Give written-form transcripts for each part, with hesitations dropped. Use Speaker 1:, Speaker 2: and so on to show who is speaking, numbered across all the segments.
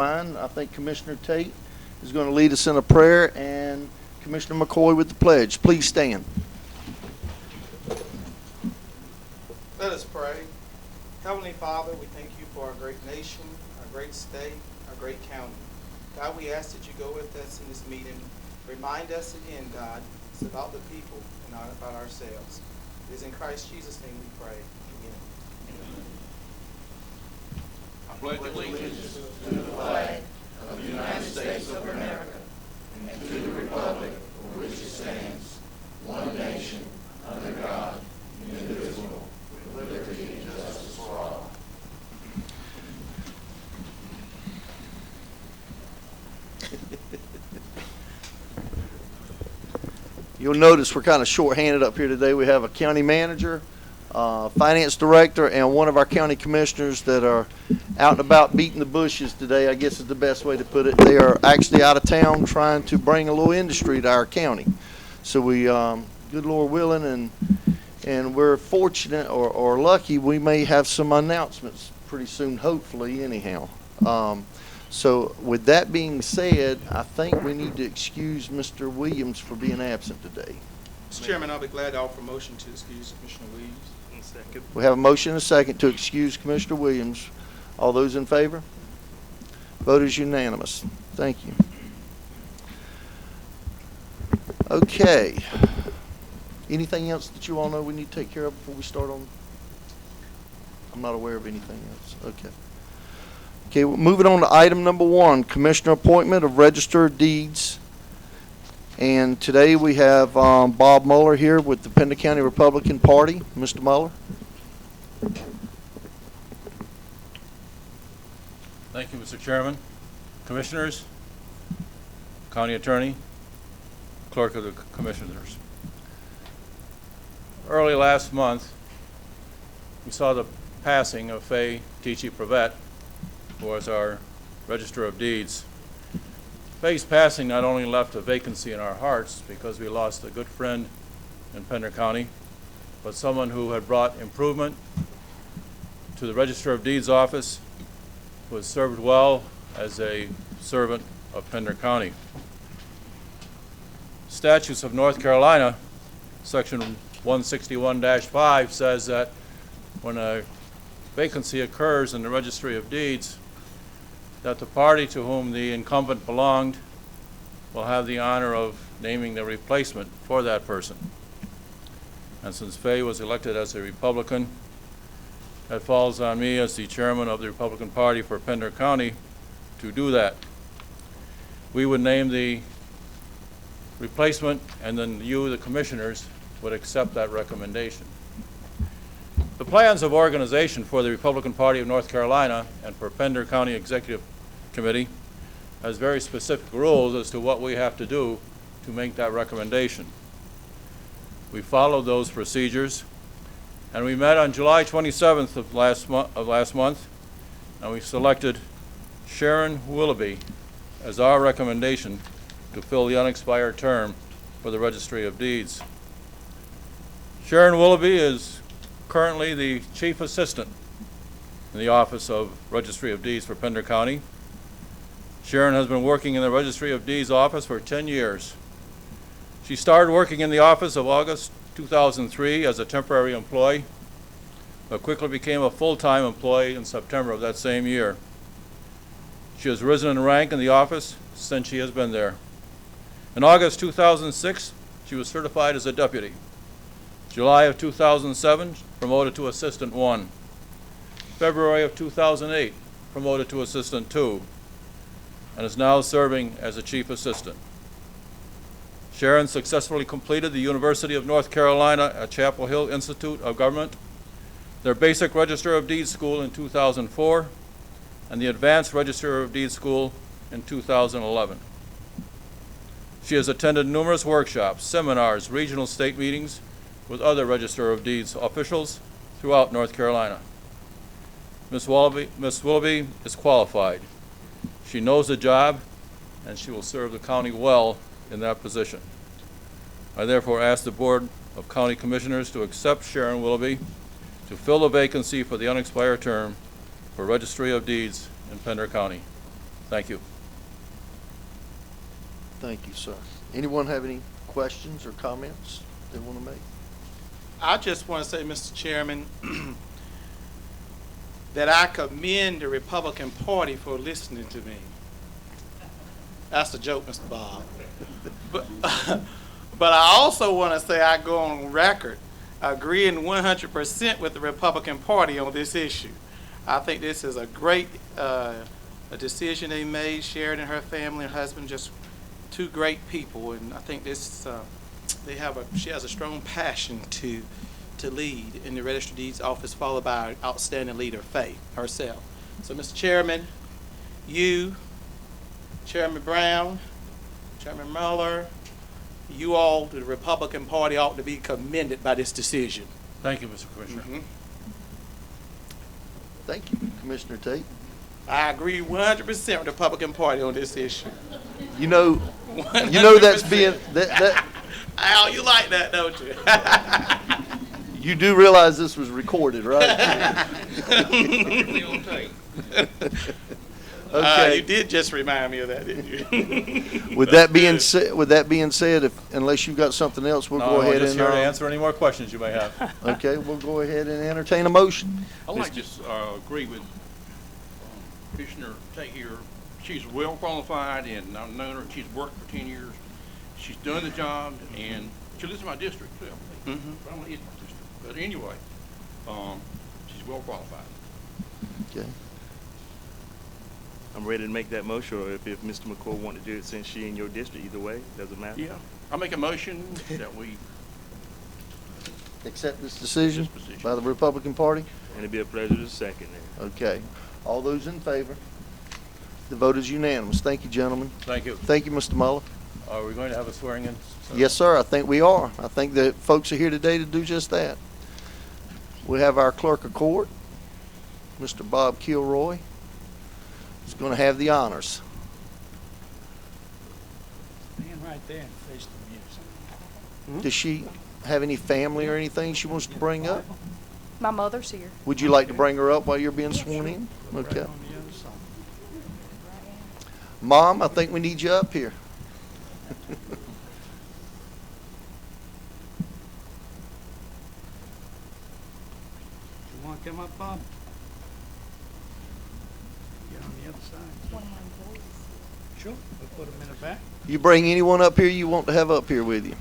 Speaker 1: I think Commissioner Tate is going to lead us in a prayer, and Commissioner McCoy with the pledge. Please stand.
Speaker 2: Let us pray. Heavenly Father, we thank you for our great nation, our great state, our great county. God, we ask that you go with us in this meeting. Remind us again, God, it's about the people and not about ourselves. It is in Christ Jesus' name we pray. Amen.
Speaker 3: I pledge allegiance to the flag of the United States of America and to the republic for which it stands, one nation, under God, indivisible, with liberty and justice for all.
Speaker 1: You'll notice we're kind of short-handed up here today. We have a county manager, finance director, and one of our county commissioners that are out and about beating the bushes today, I guess is the best way to put it. They are actually out of town trying to bring a little industry to our county. So we, good Lord willing, and we're fortunate or lucky, we may have some announcements pretty soon, hopefully, anyhow. So with that being said, I think we need to excuse Mr. Williams for being absent today.
Speaker 2: Mr. Chairman, I'll be glad to offer a motion to excuse Commissioner Williams. Second.
Speaker 1: We have a motion and a second to excuse Commissioner Williams. All those in favor? Vote is unanimous. Thank you. Okay. Anything else that you all know we need to take care of before we start on? I'm not aware of anything else. Okay. Okay, well, moving on to item number 1, Commissioner appointment of Register of Deeds. And today we have Bob Muller here with the Pender County Republican Party. Mr. Muller.
Speaker 4: Thank you, Mr. Chairman. Commissioners, County Attorney, Clerk of the Commissioners. Early last month, we saw the passing of Faye Tichy Prevet, who was our Register of Deeds. Faye's passing not only left a vacancy in our hearts because we lost a good friend in Pender County, but someone who had brought improvement to the Register of Deeds office, who has served well as a servant of Pender County. Statutes of North Carolina, section 161-5 says that when a vacancy occurs in the Registry of Deeds, that the party to whom the incumbent belonged will have the honor of naming the replacement for that person. And since Faye was elected as a Republican, that falls on me as the chairman of the Republican Party for Pender County to do that. We would name the replacement, and then you, the commissioners, would accept that recommendation. The plans of organization for the Republican Party of North Carolina and for Pender County Executive Committee has very specific rules as to what we have to do to make that recommendation. We followed those procedures, and we met on July 27th of last month, and we selected Sharon Willoughby as our recommendation to fill the unexpired term for the Registry of Deeds. Sharon Willoughby is currently the Chief Assistant in the Office of Registry of Deeds for Pender County. Sharon has been working in the Registry of Deeds office for 10 years. She started working in the office of August 2003 as a temporary employee, but quickly became a full-time employee in September of that same year. She has risen in rank in the office since she has been there. In August 2006, she was certified as a deputy. July of 2007, promoted to Assistant 1. February of 2008, promoted to Assistant 2, and is now serving as a Chief Assistant. Sharon successfully completed the University of North Carolina at Chapel Hill Institute of Government, their Basic Register of Deeds School in 2004, and the Advanced Register of Deeds School in 2011. She has attended numerous workshops, seminars, regional state meetings with other Register of Deeds officials throughout North Carolina. Ms. Willoughby is qualified. She knows the job, and she will serve the county well in that position. I therefore ask the Board of County Commissioners to accept Sharon Willoughby to fill the vacancy for the unexpired term for Registry of Deeds in Pender County. Thank you.
Speaker 1: Thank you, sir. Anyone have any questions or comments they want to make?
Speaker 2: I just want to say, Mr. Chairman, that I commend the Republican Party for listening to me. That's a joke, Mr. Bob. But, but I also want to say I go on record agreeing 100% with the Republican Party on this issue. I think this is a great a decision they made. Sharon and her family and husband, just two great people, and I think this she has a strong passion to lead in the Register of Deeds office, followed by our outstanding leader, Faye herself. So, Mr. Chairman, you, Chairman Brown, Chairman Muller, you all, the Republican Party, ought to be commended by this decision.
Speaker 4: Thank you, Mr. Commissioner.
Speaker 2: Mhm.
Speaker 1: Thank you, Commissioner Tate.
Speaker 2: I agree 100% with the Republican Party on this issue.
Speaker 1: You know that's being that
Speaker 2: Al, you like that, don't you?
Speaker 1: you do realize this was recorded, right? Okay.
Speaker 2: You did just remind me of that, didn't you?
Speaker 1: With that being said, unless you've got something else, we'll
Speaker 4: No,
Speaker 1: go
Speaker 4: I'm
Speaker 1: ahead
Speaker 4: just
Speaker 1: and
Speaker 4: here to answer any more questions you may have.
Speaker 1: okay, we'll go ahead and entertain a motion.
Speaker 5: I'd like to just agree with Commissioner Tate here. She's well qualified, and I've known her. She's worked for 10 years. She's done the job, and she lives in my district too.
Speaker 2: Mhm.
Speaker 5: But I'm not in my district. But anyway, she's well qualified.
Speaker 1: Okay.
Speaker 6: I'm ready to make that motion, or if Mr. McCoy wanted to do it since she in your district, either way, doesn't matter.
Speaker 5: Yeah, I make a motion that we
Speaker 1: Accept this decision
Speaker 5: This position.
Speaker 1: by the Republican Party?
Speaker 6: And it'd be a pleasure to second that.
Speaker 1: Okay. All those in favor? The vote is unanimous. Thank you, gentlemen.
Speaker 4: Thank you.
Speaker 1: Thank you, Mr. Muller.
Speaker 4: Are we going to have a swearing in?
Speaker 1: Yes, sir, I think we are. I think that folks are here today to do just that. We have our clerk of court, Mr. Bob Kilroy. He's going to have the honors.
Speaker 7: Stand right there and face the music.
Speaker 1: Does she have any family or anything she wants to bring up?
Speaker 8: My mother's here.
Speaker 1: Would you like to bring her up while you're being sworn in? Okay.
Speaker 7: Right on the other side.
Speaker 1: Mom, I think we need you up here.
Speaker 7: You want to come up, Bob? Get on the other side. Sure, we'll put them in the back.
Speaker 1: You bring anyone up here you want to have up here with you.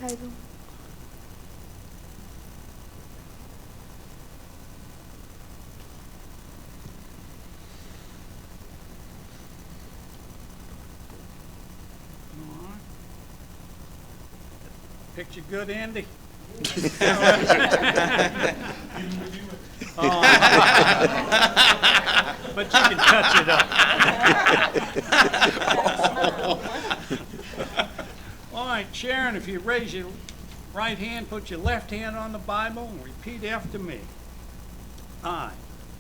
Speaker 8: Hazel.
Speaker 7: All right. Picture good, Andy? Oh. But you can touch it up. All right, Sharon, if you raise your right hand, put your left hand on the Bible, and repeat after me. I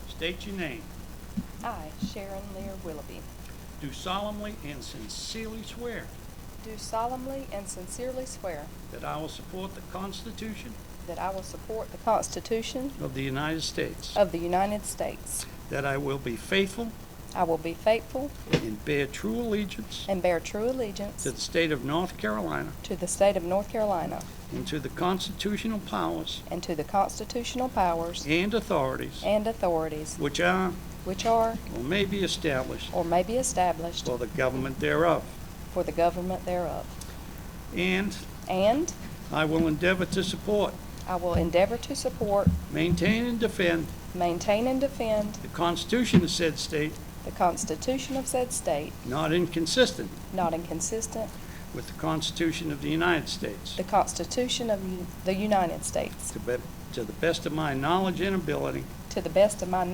Speaker 7: state your name.
Speaker 8: I, Sharon Lear Willoughby,
Speaker 7: Do solemnly and sincerely swear
Speaker 8: do solemnly and sincerely swear
Speaker 7: that I will support the Constitution
Speaker 8: that I will support the Constitution
Speaker 7: of the United States,
Speaker 8: of the United States.
Speaker 7: that I will be faithful
Speaker 8: I will be faithful
Speaker 7: and bear true allegiance
Speaker 8: and bear true allegiance
Speaker 7: to the state of North Carolina
Speaker 8: to the state of North Carolina
Speaker 7: and to the constitutional powers
Speaker 8: and to the constitutional powers
Speaker 7: and authorities
Speaker 8: and authorities
Speaker 7: which are
Speaker 8: which are
Speaker 7: or may be established
Speaker 8: or may be established
Speaker 7: for the government thereof.
Speaker 8: for the government thereof.
Speaker 7: And
Speaker 8: And
Speaker 7: I will endeavor to support,
Speaker 8: I will endeavor to support,
Speaker 7: maintain, and defend
Speaker 8: maintain, and defend
Speaker 7: the Constitution of said state,
Speaker 8: the Constitution of said state,
Speaker 7: not inconsistent
Speaker 8: not inconsistent
Speaker 7: with the Constitution of the United States,
Speaker 8: the Constitution of the United States,
Speaker 7: to the best of my knowledge and ability,
Speaker 8: to the best of my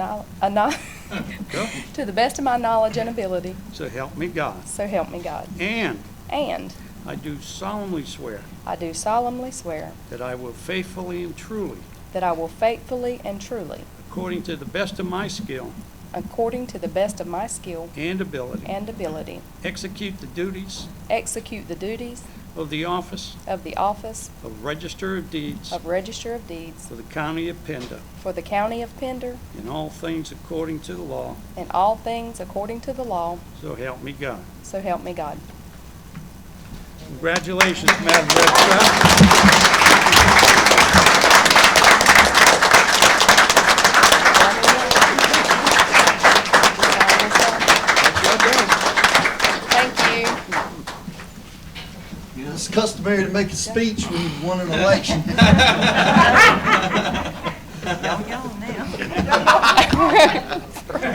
Speaker 7: Go.
Speaker 8: to the best of my knowledge and ability,
Speaker 7: so help me God.
Speaker 8: so help me God.
Speaker 7: And
Speaker 8: And
Speaker 7: I do solemnly swear
Speaker 8: I do solemnly swear
Speaker 7: that I will faithfully and truly,
Speaker 8: that I will faithfully and truly,
Speaker 7: according to the best of my skill
Speaker 8: according to the best of my skill
Speaker 7: and ability,
Speaker 8: and ability,
Speaker 7: execute the duties of the office
Speaker 8: of the office
Speaker 7: of Register of Deeds
Speaker 8: of Register of Deeds
Speaker 7: for the County of Pender,
Speaker 8: for the County of Pender,
Speaker 7: in all things according to the law,
Speaker 8: in all things according to the law,
Speaker 7: so help me God.
Speaker 8: so help me God.
Speaker 7: Congratulations, Madam Registrar.
Speaker 8: Thank you.
Speaker 1: You know, it's customary to make a speech when you've won an election.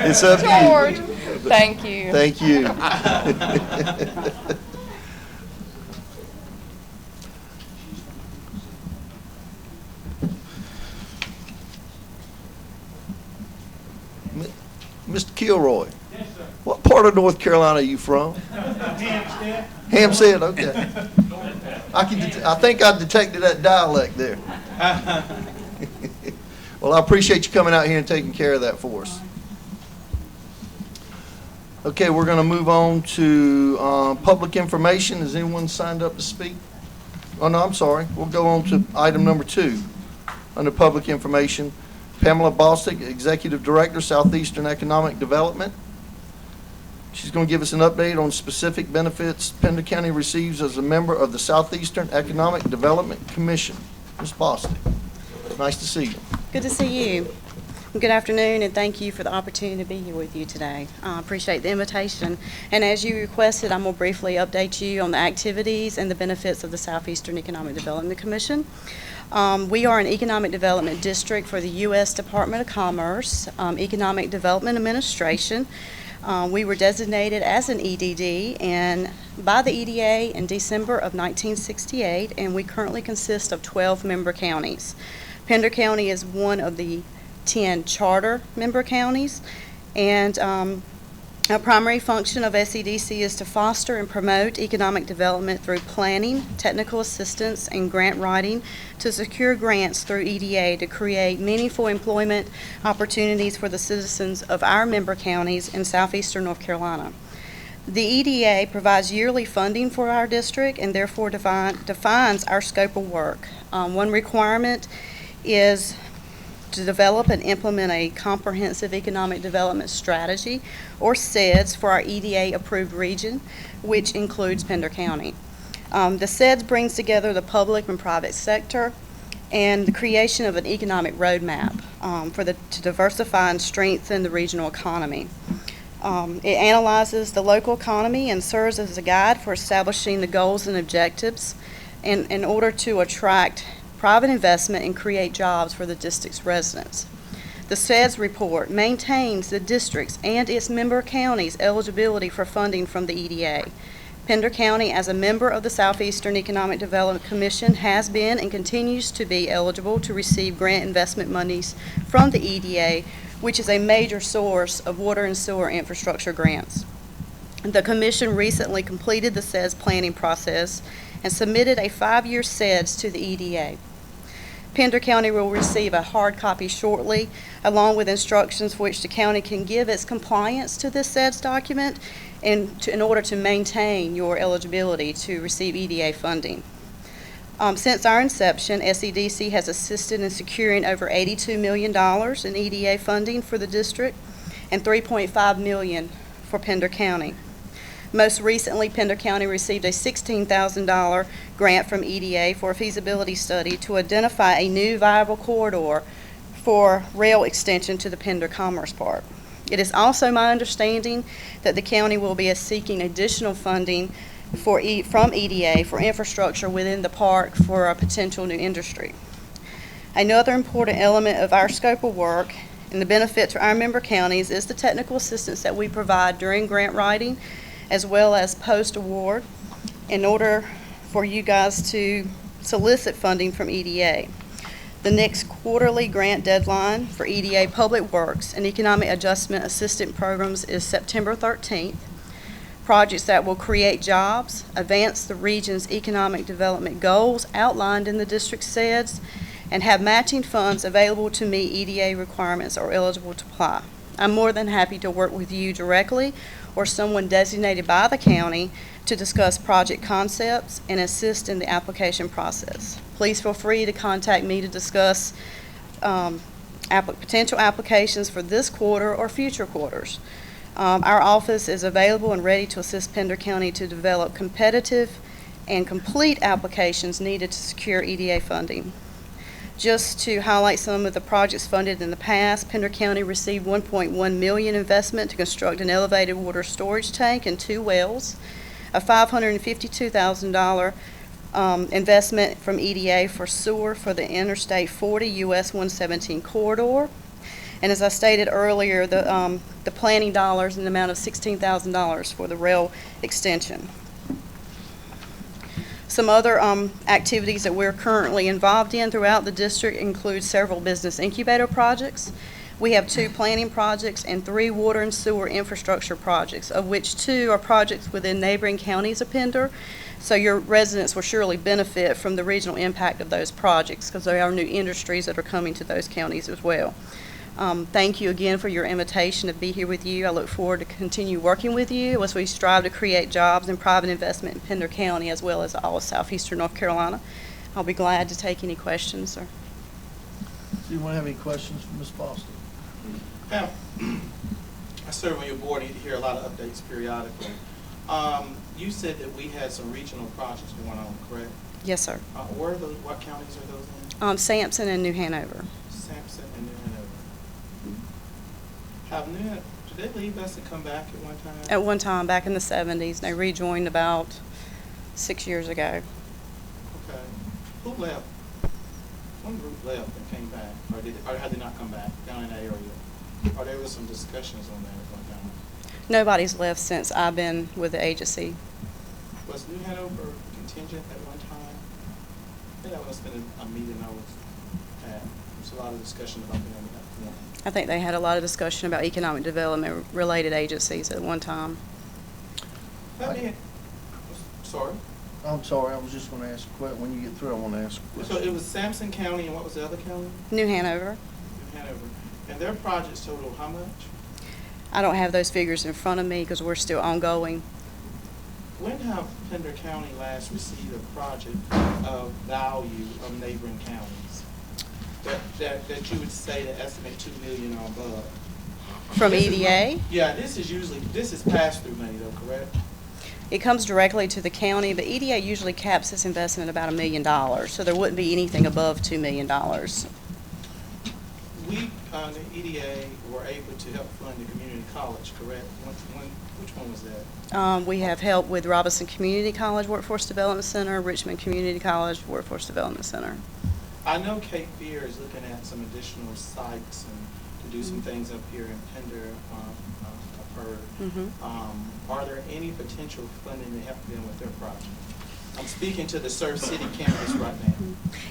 Speaker 1: It's up to you.
Speaker 8: George, thank you.
Speaker 1: Thank you. Mr. Kilroy, what part of North Carolina are you from?
Speaker 7: Hampstead.
Speaker 1: Hampstead, okay. I think I detected that dialect there. Well, I appreciate you coming out here and taking care of that for us. Okay, we're going to move on to public information. Has anyone signed up to speak? Oh, no, I'm sorry. We'll go on to item number 2 under public information. Pamela Bostic, Executive Director, Southeastern Economic Development. She's going to give us an update on specific benefits Pender County receives as a member of the Southeastern Economic Development Commission. Ms. Bostic, nice to see you.
Speaker 9: Good to see you. Good afternoon, and thank you for the opportunity to be here with you today. I appreciate the invitation. And as you requested, I'm going to briefly update you on the activities and the benefits of the Southeastern Economic Development Commission. We are an economic development district for the U.S. Department of Commerce, Economic Development Administration. We were designated as an EDD by the EDA in December of 1968, and we currently consist of 12 member counties. Pender County is one of the 10 charter member counties, and our primary function of SEDC is to foster and promote economic development through planning, technical assistance, and grant writing to secure grants through EDA to create meaningful employment opportunities for the citizens of our member counties in southeastern North Carolina. The EDA provides yearly funding for our district and therefore defines our scope of work. One requirement is to develop and implement a comprehensive economic development strategy, or CEDS, for our EDA-approved region, which includes Pender County. The CEDS brings together the public and private sector and the creation of an economic roadmap to diversify and strengthen the regional economy. It analyzes the local economy and serves as a guide for establishing the goals and objectives in order to attract private investment and create jobs for the district's residents. The CEDS report maintains the district's and its member counties' eligibility for funding from the EDA. Pender County, as a member of the Southeastern Economic Development Commission, has been and continues to be eligible to receive grant investment monies from the EDA, which is a major source of water and sewer infrastructure grants. The Commission recently completed the CEDS planning process and submitted a 5-year CEDS to the EDA. Pender County will receive a hard copy shortly, along with instructions for which the county can give its compliance to this CEDS document in order to maintain your eligibility to receive EDA funding. Since our inception, SEDC has assisted in securing over $82 million in EDA funding for the district and $3.5 million for Pender County. Most recently, Pender County received a $16,000 grant from EDA for a feasibility study to identify a new viable corridor for rail extension to the Pender Commerce Park. It is also my understanding that the county will be seeking additional funding from EDA for infrastructure within the park for a potential new industry. Another important element of our scope of work and the benefit to our member counties is the technical assistance that we provide during grant writing, as well as post-award, in order for you guys to solicit funding from EDA. The next quarterly grant deadline for EDA Public Works and Economic Adjustment Assistance Programs is September 13th. Projects that will create jobs, advance the region's economic development goals outlined in the district CEDS, and have matching funds available to meet EDA requirements are eligible to apply. I'm more than happy to work with you directly or someone designated by the county to discuss project concepts and assist in the application process. Please feel free to contact me to discuss potential applications for this quarter or future quarters. Our office is available and ready to assist Pender County to develop competitive and complete applications needed to secure EDA funding. Just to highlight some of the projects funded in the past, Pender County received $1.1 million investment to construct an elevated water storage tank and 2 wells, a $552,000 investment from EDA for sewer for the Interstate 40 US 117 corridor. And as I stated earlier, the planning dollars in the amount of $16,000 for the rail extension. Some other activities that we're currently involved in throughout the district include several business incubator projects. We have 2 planning projects and 3 water and sewer infrastructure projects, of which 2 are projects within neighboring counties of Pender. So your residents will surely benefit from the regional impact of those projects because there are new industries that are coming to those counties as well. Thank you again for your invitation to be here with you. I look forward to continue working with you as we strive to create jobs and private investment in Pender County as well as all of southeastern North Carolina. I'll be glad to take any questions.
Speaker 1: Do you want to have any questions for Ms. Foster?
Speaker 2: Ma'am, I serve on your board and hear a lot of updates periodically. You said that we had some regional projects going on, correct?
Speaker 9: Yes, sir.
Speaker 2: Where are those, what counties are those in?
Speaker 9: Sampson and New Hanover.
Speaker 2: Sampson and New Hanover. Did they leave us and come back at one time?
Speaker 9: At one time, back in the 70s, they rejoined about 6 years ago.
Speaker 2: Okay. Who left? One group left and came back, or had they not come back down in that area? Or there was some discussions on that at one time?
Speaker 9: Nobody's left since I've been with the agency.
Speaker 2: Was New Hanover contingent at one time? I think that must have been a meeting I was at. There's a lot of discussion about them at that point.
Speaker 9: I think they had a lot of discussion about economic development related agencies at one time.
Speaker 2: Sorry?
Speaker 1: I'm sorry, I was just going to ask a question. When you get through, I want to ask a question.
Speaker 2: So it was Sampson County, and what was the other county?
Speaker 9: New Hanover.
Speaker 2: New Hanover. And their projects total how much?
Speaker 9: I don't have those figures in front of me because we're still ongoing.
Speaker 2: When have Pender County last received a project of value of neighboring counties? That you would say to estimate $2 million or above?
Speaker 9: From EDA?
Speaker 2: Yeah, this is pass-through money though, correct?
Speaker 9: It comes directly to the county, but EDA usually caps its investment at about $1 million, so there wouldn't be anything above $2 million.
Speaker 2: We, the EDA, were able to help fund the community college, correct? Which one was that?
Speaker 9: We have help with Robinson Community College Workforce Development Center, Richmond Community College Workforce Development Center.
Speaker 2: I know Cape Fear is looking at some additional sites and to do some things up here in Pender, I've heard. Are there any potential funding to help them with their project? I'm speaking to the Surf City campus right now.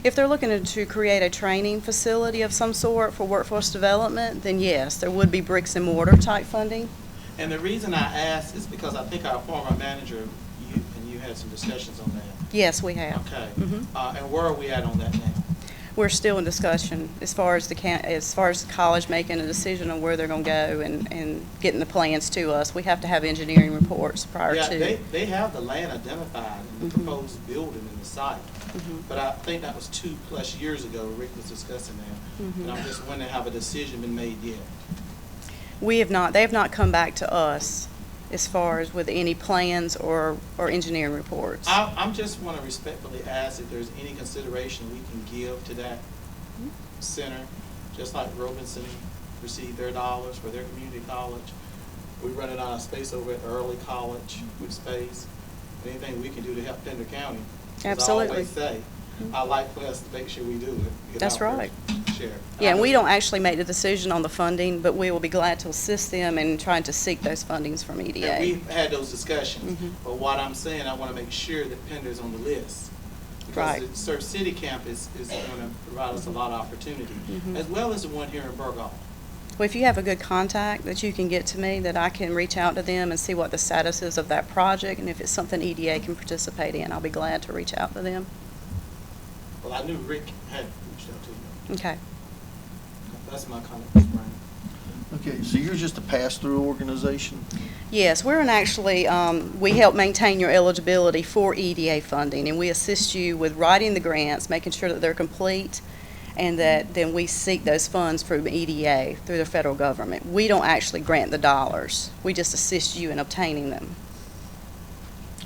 Speaker 9: If they're looking to create a training facility of some sort for workforce development, then yes, there would be bricks and mortar type funding.
Speaker 2: And the reason I asked is because I think our former manager, you had some discussions on that.
Speaker 9: Yes, we have.
Speaker 2: Okay. And where are we at on that now?
Speaker 9: We're still in discussion as far as the college making a decision on where they're going to go and getting the plans to us. We have to have engineering reports prior to.
Speaker 2: Yeah, they have the land identified and the proposed building in the site. But I think that was 2+ years ago. Rick was discussing that, and I'm just wondering, have a decision been made yet?
Speaker 9: We have not. They have not come back to us as far as with any plans or engineering reports.
Speaker 2: I'm just want to respectfully ask if there's any consideration we can give to that center, just like Robinson received their dollars for their community college. We're running out of space over at Early College with space. Anything we can do to help Pender County.
Speaker 9: Absolutely.
Speaker 2: I always say, I like for us to make sure we do it.
Speaker 9: That's right.
Speaker 2: Share.
Speaker 9: Yeah, and we don't actually make the decision on the funding, but we will be glad to assist them in trying to seek those fundings from EDA.
Speaker 2: And we've had those discussions, but what I'm saying, I want to make sure that Pender's on the list. Because
Speaker 9: Right.
Speaker 2: the Surf City campus is going to provide us a lot of opportunity, as well as the one here in Burgaw.
Speaker 9: Well, if you have a good contact that you can get to me, that I can reach out to them and see what the status is of that project, and if it's something EDA can participate in, I'll be glad to reach out to them.
Speaker 2: Well, I knew Rick had reached out to you.
Speaker 9: Okay.
Speaker 2: That's my comment, Mr. Brown.
Speaker 1: Okay, so you're just a pass-through organization?
Speaker 9: Yes, we help maintain your eligibility for EDA funding, and we assist you with writing the grants, making sure that they're complete, and that then we seek those funds through EDA, through the federal government. We don't actually grant the dollars. We just assist you in obtaining them.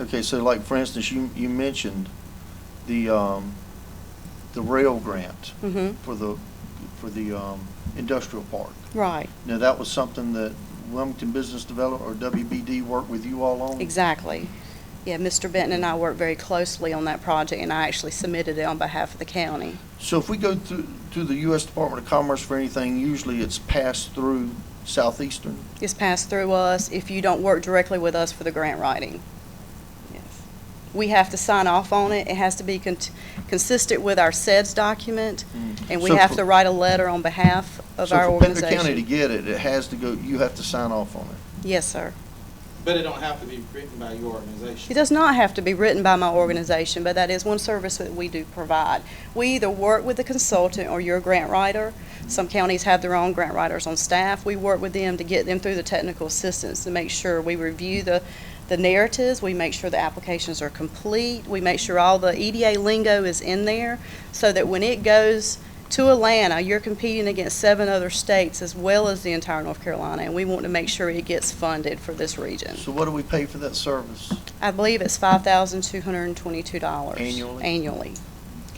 Speaker 1: Okay, so like, for instance, you mentioned the rail grant
Speaker 9: Mm-hmm.
Speaker 1: for the industrial park.
Speaker 9: Right,
Speaker 1: Now, that was something that Wilmington Business Development, or WBD, worked with you all on?
Speaker 9: exactly. Yeah, Mr. Benton and I worked very closely on that project, and I actually submitted it on behalf of the county.
Speaker 1: So if we go to the U.S. Department of Commerce for anything, usually it's passed through Southeastern?
Speaker 9: It's passed through us if you don't work directly with us for the grant writing. Yes. We have to sign off on it. It has to be consistent with our SEDS document, and we
Speaker 1: So
Speaker 9: have
Speaker 1: for-
Speaker 9: to write a letter on behalf of our
Speaker 1: So for Pender
Speaker 9: organization.
Speaker 1: County to get it, it has to go, you have to sign off on it?
Speaker 9: Yes, sir.
Speaker 2: But it don't have to be written by your
Speaker 9: It
Speaker 2: organization.
Speaker 9: does not have to be written by my organization, but that is one service that we do provide. We either work with the consultant or your grant writer. Some counties have their own grant writers on staff. We work with them to get them through the technical assistance, to make sure we review the narratives, we make sure the applications are complete, we make sure all the EDA lingo is in there, so that when it goes to Atlanta, you're competing against 7 other states as well as the entire North Carolina, and we want to make sure it gets funded for this region.
Speaker 1: So what do we pay for that service?
Speaker 9: I believe it's $5,222.
Speaker 1: Annually?
Speaker 9: Annually.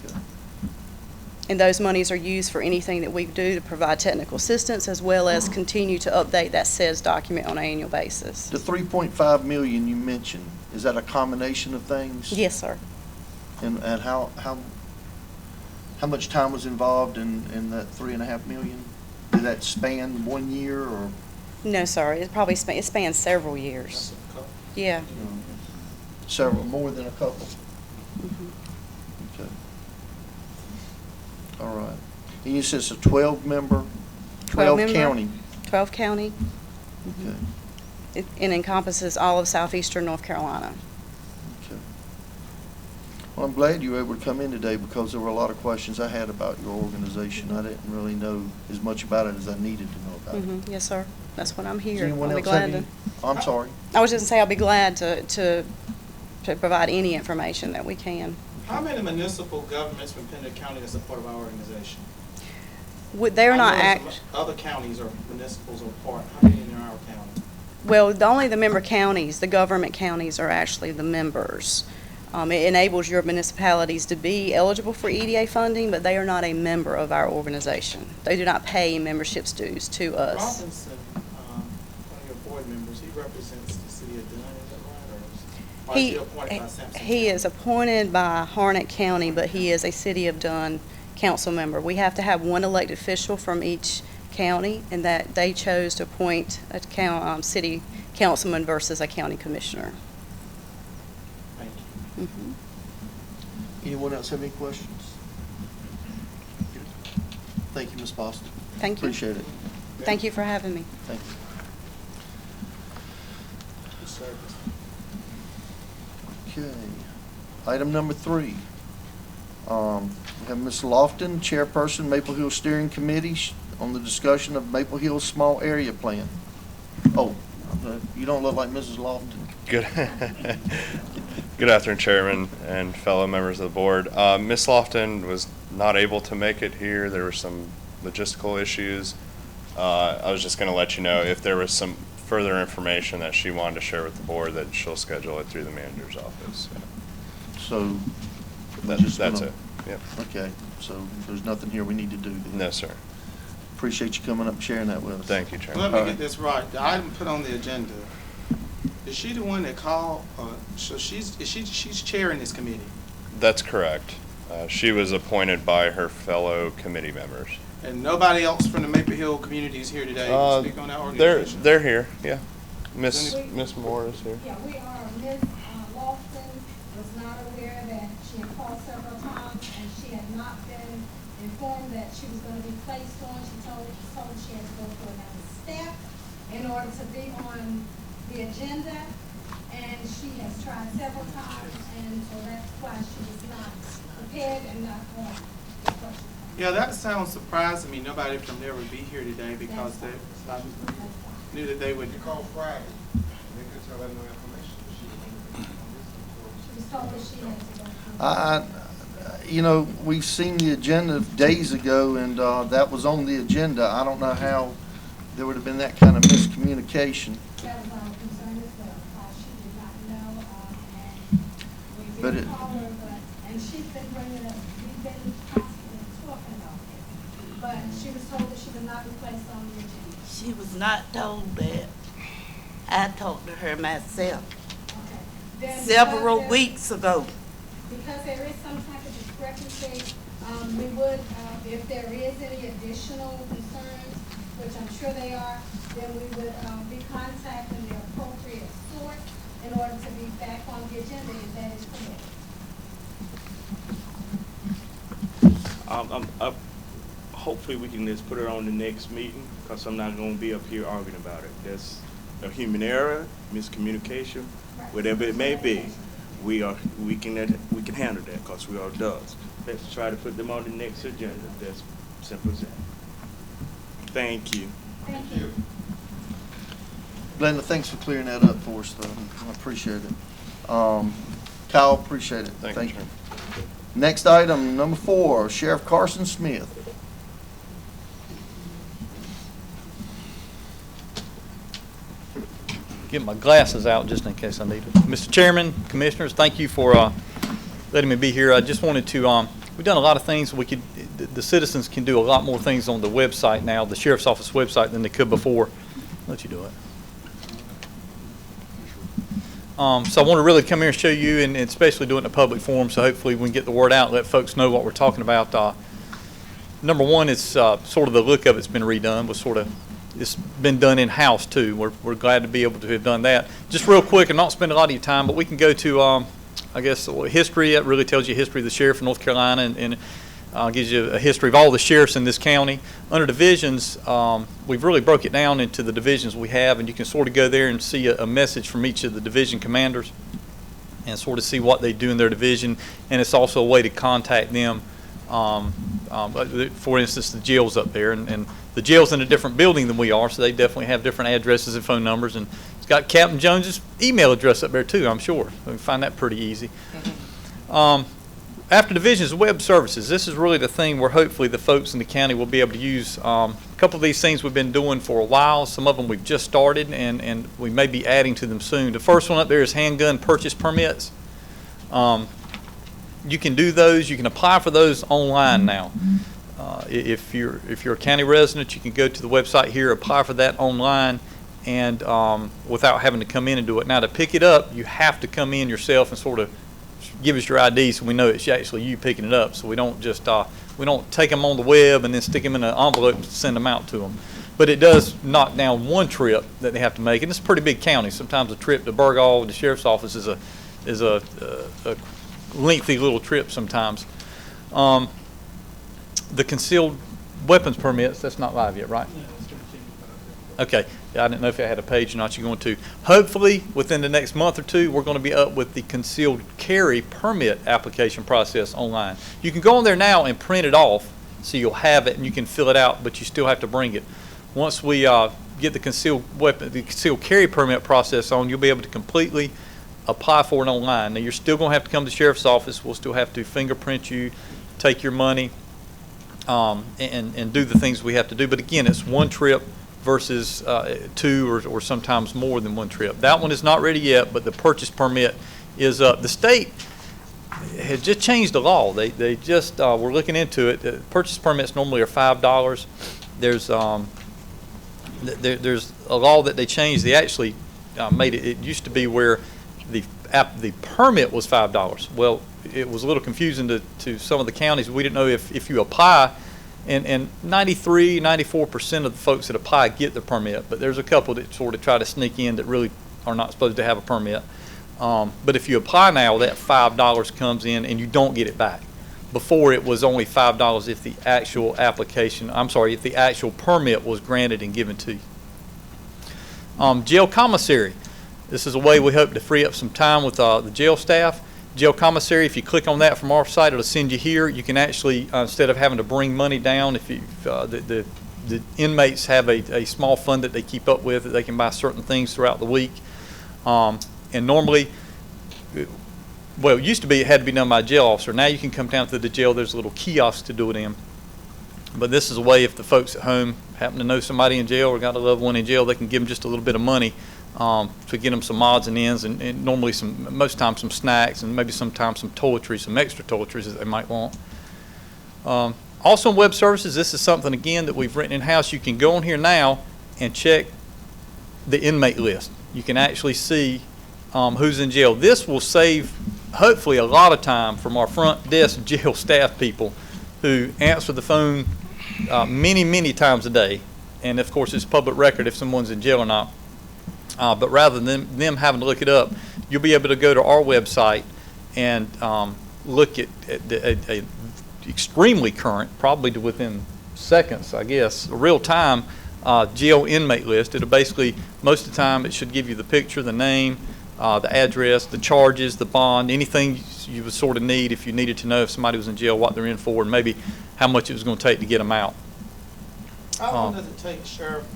Speaker 1: Okay.
Speaker 9: And those monies are used for anything that we do to provide technical assistance, as well as continue to update that SEDS document on an annual basis.
Speaker 1: The 3.5 million you mentioned, is that a combination of things?
Speaker 9: Yes, sir.
Speaker 1: And how much time was involved in that 3.5 million? Did that span 1 year, or?
Speaker 9: No, sir. It probably it spans several years. Yeah.
Speaker 1: Several, more than a couple?
Speaker 9: Mhm.
Speaker 1: Okay. All right. And you said it's a 12-member, 12
Speaker 9: member.
Speaker 1: county?
Speaker 9: 12 county.
Speaker 1: Okay.
Speaker 9: It encompasses all of southeastern North Carolina.
Speaker 1: Okay. Well, I'm glad you were able to come in today, because there were a lot of questions I had about your organization. I didn't really know as much about it as I needed to know about it.
Speaker 9: Mhm. Yes, sir. That's what I'm
Speaker 1: Does
Speaker 9: here.
Speaker 1: anyone
Speaker 9: I'll be
Speaker 1: else have
Speaker 9: glad
Speaker 1: any?
Speaker 9: to.
Speaker 1: I'm sorry.
Speaker 9: I was just gonna say, I'll be glad to provide any information that we can.
Speaker 2: How many municipal governments from Pender County that's a part of our organization?
Speaker 9: They're
Speaker 2: I
Speaker 9: not
Speaker 2: know
Speaker 9: act.
Speaker 2: other counties or municipals are part. How many in our county?
Speaker 9: Well, only the member counties, the government counties are actually the members. It enables your municipalities to be eligible for EDA funding, but they are not a member of our organization. They do not pay memberships dues to us.
Speaker 2: Robinson, one of your board members, he represents the city of Dunn, is that right? Or is he appointed by Sampson
Speaker 9: He
Speaker 2: County?
Speaker 9: is appointed by Harnett County, but he is a City of Dunn council member. We have to have one elected official from each county, and that they chose to appoint a city councilman versus a county commissioner.
Speaker 2: Thank you.
Speaker 9: Mhm.
Speaker 1: Anyone else have any questions? Thank you, Ms. Boston.
Speaker 9: Thank you.
Speaker 1: Appreciate it.
Speaker 9: Thank you for having me.
Speaker 1: Thank you.
Speaker 2: Good service.
Speaker 1: Okay. Item number 3. We have Ms. Lofton, Chairperson, Maple Hill Steering Committee, on the discussion of Maple Hill Small Area Plan. Oh, you don't look like Mrs. Lofton.
Speaker 10: Good. Good afternoon, Chairman and fellow members of the board. Ms. Lofton was not able to make it here. There were some logistical issues. I was just going to let you know if there was some further information that she wanted to share with the board, that she'll schedule it through the manager's office.
Speaker 1: So we're
Speaker 10: That's
Speaker 1: just gonna-
Speaker 10: it. Yep.
Speaker 1: Okay, so there's nothing here we need to do then?
Speaker 10: No, sir.
Speaker 1: Appreciate you coming up and sharing that with us.
Speaker 10: Thank you, Chairman.
Speaker 2: Let me
Speaker 1: All
Speaker 2: get
Speaker 1: right.
Speaker 2: this right. The item put on the agenda, is she the one that called, so she's chairing this committee?
Speaker 10: That's correct. She was appointed by her fellow committee members.
Speaker 2: And nobody else from the Maple Hill community is here today to speak on that organization?
Speaker 10: They're here, yeah.
Speaker 2: Is
Speaker 10: Miss Moore is here.
Speaker 11: Yeah, we are. Ms. Lofton was not aware that she had called several times, and she had not been informed that she was going to be placed on. She told she had to go through another step in order to be on the agenda, and she has tried several times, and so that's why she was not prepared and not on the question.
Speaker 2: Yeah, that sounds surprising to me. Nobody from there would be here today because I knew that they would.
Speaker 3: They called Friday. They
Speaker 11: tell her no information. She was told that she had to go through.
Speaker 1: You know, we've seen the agenda days ago, and that was on the agenda. I don't know how there would have been that kind of miscommunication.
Speaker 11: That was our concern as well, because she did not know, and we
Speaker 1: But
Speaker 11: did
Speaker 1: it-
Speaker 11: call her, and she's been bringing up, we've been constantly talking about this. But she was told that she would not be placed on the agenda.
Speaker 12: She was not told that. I talked to her myself
Speaker 11: Okay. Then
Speaker 12: several
Speaker 11: because there-
Speaker 12: weeks ago.
Speaker 11: Because there is some type of discrepancy, we would, if there is any additional concerns, which I'm sure they are, then we would be contacting the appropriate source in order to be back on the agenda if that is correct.
Speaker 6: Hopefully we can just put her on the next meeting, because I'm not gonna be up here arguing about it. That's a human error, miscommunication, whatever it may be. We can handle that, because we are adults. Let's try to put them on the next agenda. That's simple as that. Thank you.
Speaker 11: Thank you.
Speaker 1: Glenda, thanks for clearing that up for us, though. I appreciate it. Kyle, appreciate it.
Speaker 10: Thank you, Chairman.
Speaker 1: Next item, number 4, Sheriff Carson Smith.
Speaker 13: Get my glasses out just in case I need it. Mr. Chairman, Commissioners, thank you for letting me be here. I just wanted to, we've done a lot of things. The citizens can do a lot more things on the website now, the Sheriff's Office website, than they could before. I'll let you do it. So I want to really come here and show you, and especially do it in a public forum, so hopefully we can get the word out and let folks know what we're talking about. Number one, it's sort of the look of it's been redone, but sort of it's been done in-house too. We're glad to be able to have done that. Just real quick, and not spend a lot of your time, but we can go to, I guess, history. It really tells you history of the sheriff of North Carolina, and gives you a history of all the sheriffs in this county. Under divisions, we've really broke it down into the divisions we have, and you can sort of go there and see a message from each of the division commanders and sort of see what they do in their division, and it's also a way to contact them. For instance, the jail's up there, and the jail's in a different building than we are, so they definitely have different addresses and phone numbers, and it's got Captain Jones's email address up there too, I'm sure. We can find that pretty easy. After divisions, web services. This is really the thing where hopefully the folks in the county will be able to use. A couple of these things we've been doing for a while. Some of them we've just started, and we may be adding to them soon. The first one up there is handgun purchase permits. You can do those. You can apply for those online now. If you're a county resident, you can go to the website here, apply for that online, and without having to come in and do it. Now, to pick it up, you have to come in yourself and sort of give us your ID so we know it's actually you picking it up. So we don't just we don't take them on the web and then stick them in an envelope and send them out to them. But it does knock down one trip that they have to make, and it's a pretty big county. Sometimes a trip to Burgaw, the sheriff's office, is a lengthy little trip sometimes. The concealed weapons permits, that's not live yet, right? Okay. I didn't know if it had a page or not. You're going to. Hopefully, within the next month or two, we're going to be up with the concealed carry permit application process online. You can go on there now and print it off, so you'll have it and you can fill it out, but you still have to bring it. Once we get the concealed carry permit process on, you'll be able to completely apply for it online. Now, you're still going to have to come to the sheriff's office. We'll still have to fingerprint you, take your money, and do the things we have to do. But again, it's one trip versus 2 or sometimes more than one trip. That one is not ready yet, but the purchase permit is up. The state has just changed the law. They just we're looking into it. The purchase permits normally are $5. There's a law that they changed. They actually made it. It used to be where the permit was $5. Well, it was a little confusing to some of the counties. We didn't know if you apply. And 94% of the folks that apply get the permit, but there's a couple that sort of try to sneak in that really are not supposed to have a permit. But if you apply now, that $5 comes in and you don't get it back. Before, it was only $5 if the actual if the actual permit was granted and given to you. Jail commissary. This is a way we hope to free up some time with the jail staff. Jail commissary, if you click on that from our site, it'll send you here. You can actually, instead of having to bring money down, if the inmates have a small fund that they keep up with, that they can buy certain things throughout the week. And normally, well, it used to be it had to be done by a jail officer. Now you can come down to the jail. There's a little kiosk to do it in. But this is a way if the folks at home happen to know somebody in jail or got a loved one in jail, they can give them just a little bit of money to get them some odds and ends, and normally most times some snacks, and maybe sometimes some toiletries, some extra toiletries that they might want. Also in web services, this is something, again, that we've written in-house. You can go on here now and check the inmate list. You can actually see who's in jail. This will save, hopefully, a lot of time from our front desk jail staff people who answer the phone many times a day. And, of course, it's public record if someone's in jail or not. But rather than them having to look it up, you'll be able to go to our website and look at a extremely current, probably to within seconds, I guess, a real-time jail inmate list. It'll basically, most of the time, it should give you the picture, the name, the address, the charges, the bond, anything you would sort of need if you needed to know if somebody was in jail, what they're in for, and maybe how much it was going to take to get them out.
Speaker 2: How long does it take, Sheriff,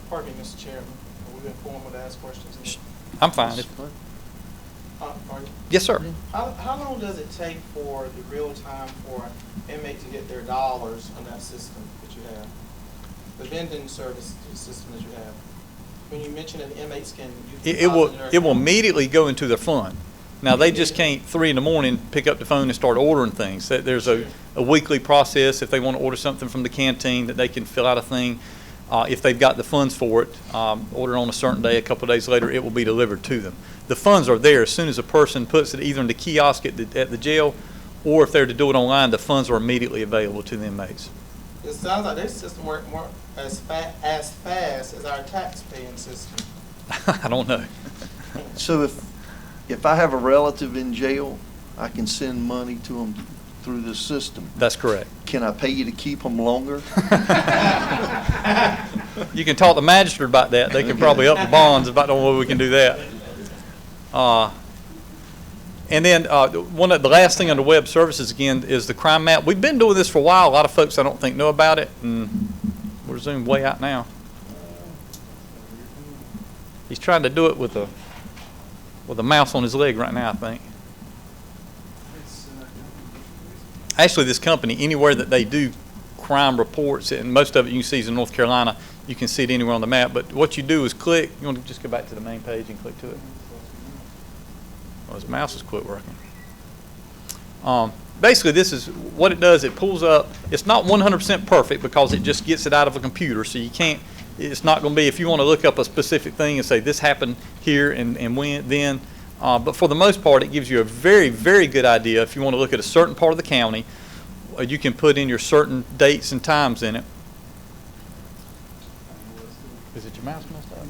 Speaker 2: pardon me, Mr. Chairman, are we informed to ask questions?
Speaker 13: I'm fine.
Speaker 2: Pardon?
Speaker 13: Yes, sir.
Speaker 2: How long does it take for the real time for an inmate to get their dollars on that system that you have? The vending service system that you have? When you mention that the inmates can use the
Speaker 13: It will
Speaker 2: dollars in their account.
Speaker 13: immediately go into their fund. Now, they just can't 3 in the morning pick up the phone and start ordering things. There's a weekly process if they want to order something from the canteen that they can fill out a thing. If they've got the funds for it, order on a certain day, a couple of days later, it will be delivered to them. The funds are there as soon as a person puts it either in the kiosk at the jail, or if they're to do it online, the funds are immediately available to the inmates.
Speaker 2: It sounds like their system works more as fast as our tax paying system.
Speaker 13: I don't know.
Speaker 1: So if I have a relative in jail, I can send money to them through this system.
Speaker 13: That's correct.
Speaker 1: Can I pay you to keep them longer?
Speaker 13: You can talk to the magistrate about that. They can probably up the bonds about the way we can do that. And then the last thing under web services, again, is the crime map. We've been doing this for a while. A lot of folks, I don't think, know about it, and we're zoomed way out now. He's trying to do it with a mouse on his leg right now, I think. Actually, this company, anywhere that they do crime reports, and most of it you can see is in North Carolina, you can see it anywhere on the map. But what you do is click. You want to just go back to the main page and click to it. Well, his mouse has quit working. Basically, this is what it does. It pulls up. It's not 100% perfect because it just gets it out of a computer. So you can't. It's not going to be, if you want to look up a specific thing and say this happened here and when, then. But for the most part, it gives you a very good idea. If you want to look at a certain part of the county, you can put in your certain dates and times in it. Is it your mouse messed up?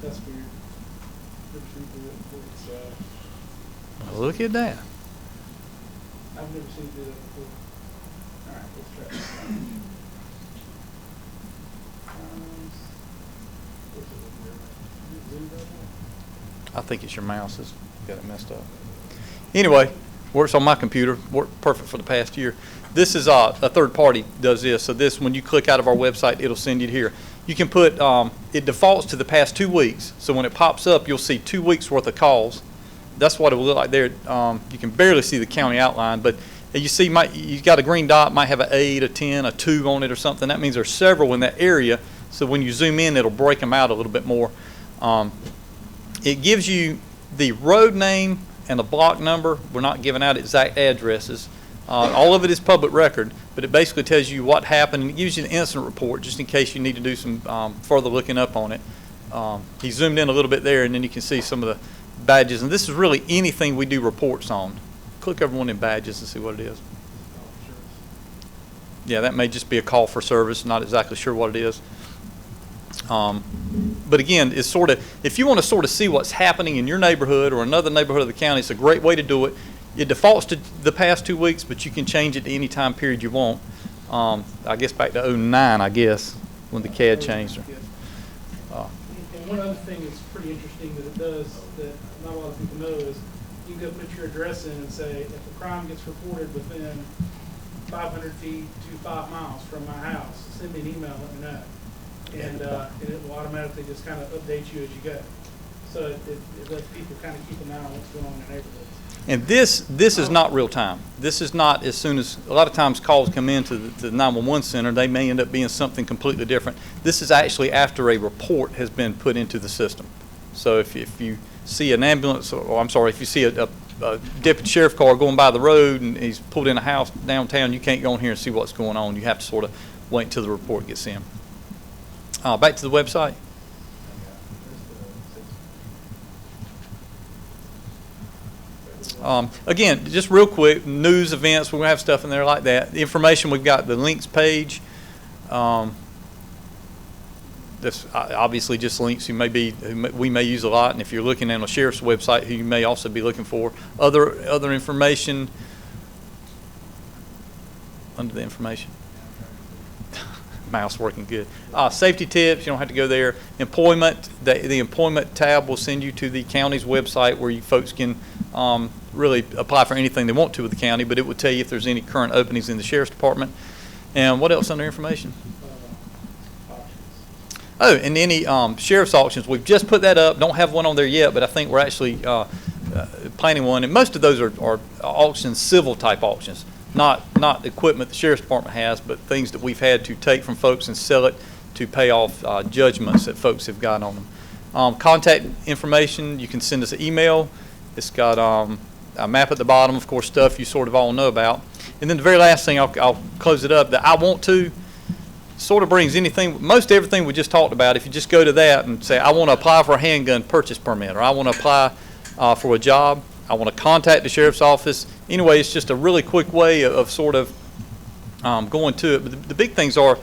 Speaker 2: That's weird.
Speaker 13: Well, look at that.
Speaker 2: I've never seen it do that before. All right, let's try it.
Speaker 13: I think it's your mouse that's got it messed up. Anyway, works on my computer. Worked perfect for the past year. This is a third party does this. So this, when you click out of our website, it'll send you to here. You can put, it defaults to the past 2 weeks. So when it pops up, you'll see 2 weeks worth of calls. That's what it will look like there. You can barely see the county outline, but you see, you got a green dot, might have an 8, a 10, a 2 on it or something. That means there's several in that area. So when you zoom in, it'll break them out a little bit more. It gives you the road name and the block number. We're not giving out exact addresses. All of it is public record, but it basically tells you what happened, and it gives you an incident report just in case you need to do some further looking up on it. He zoomed in a little bit there, and then you can see some of the badges. And this is really anything we do reports on. Click over one in badges and see what it is. Yeah, that may just be a call for service. Not exactly sure what it is. But again, it's sort of, if you want to sort of see what's happening in your neighborhood or another neighborhood of the county, it's a great way to do it. It defaults to the past 2 weeks, but you can change it to any time period you want. I guess back to 2009, I guess, when the CAD changed.
Speaker 14: And one other thing that's pretty interesting that it does that not a lot of people know is you can go put your address in and say, if a crime gets reported within 500 feet to 5 miles from my house, send me an email, let me know. and it will automatically just kind of update you as you go. So it lets people kind of keep an eye on what's going on in their neighborhoods.
Speaker 13: And this is not real time. This is not as soon as, a lot of times calls come into the 911 center, they may end up being something completely different. This is actually after a report has been put into the system. So if you see an ambulance, or I'm sorry, if you see a deputy sheriff car going by the road and he's pulled in a house downtown, you can't go in here and see what's going on. You have to sort of wait until the report gets in. Back to the website. Again, just real quick, news, events, we're going to have stuff in there like that. The information, we've got the links page. That's obviously just links we may use a lot, and if you're looking at a sheriff's website, who you may also be looking for. Other information under the information. Mouse working good. Safety tips, you don't have to go there. Employment, the employment tab will send you to the county's website where you folks can really apply for anything they want to with the county, but it will tell you if there's any current openings in the sheriff's department. And what else under information? Oh, and any sheriff's auctions. We've just put that up. Don't have one on there yet, but I think we're actually planning one. And most of those are auctions, civil type auctions. Not equipment the sheriff's department has, but things that we've had to take from folks and sell it to pay off judgments that folks have got on them. Contact information, you can send us an email. It's got a map at the bottom, of course, stuff you sort of all know about. And then the very last thing, I'll close it up, that I want to sort of brings anything, most everything we just talked about. If you just go to that and say, I want to apply for a handgun purchase permit, or I want to apply for a job, I want to contact the sheriff's office. Anyway, it's just a really quick way of sort of going to it. But the big things are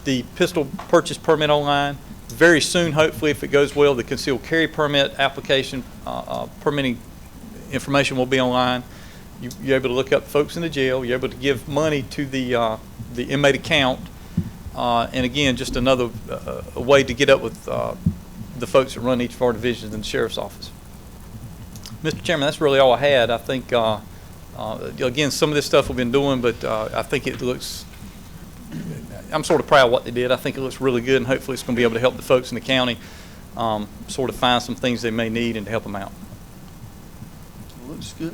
Speaker 13: the pistol purchase permit online. Very soon, hopefully, if it goes well, the concealed carry permit application, permitting information will be online. You're able to look up folks in the jail. You're able to give money to the inmate account. And again, just another way to get up with the folks that run each of our divisions in the sheriff's office. Mr. Chairman, that's really all I had. I think, again, some of this stuff we've been doing, but I think it looks, I'm sort of proud of what they did. I think it looks really good, and hopefully it's going to be able to help the folks in the county sort of find some things they may need and to help them out.
Speaker 1: Looks good.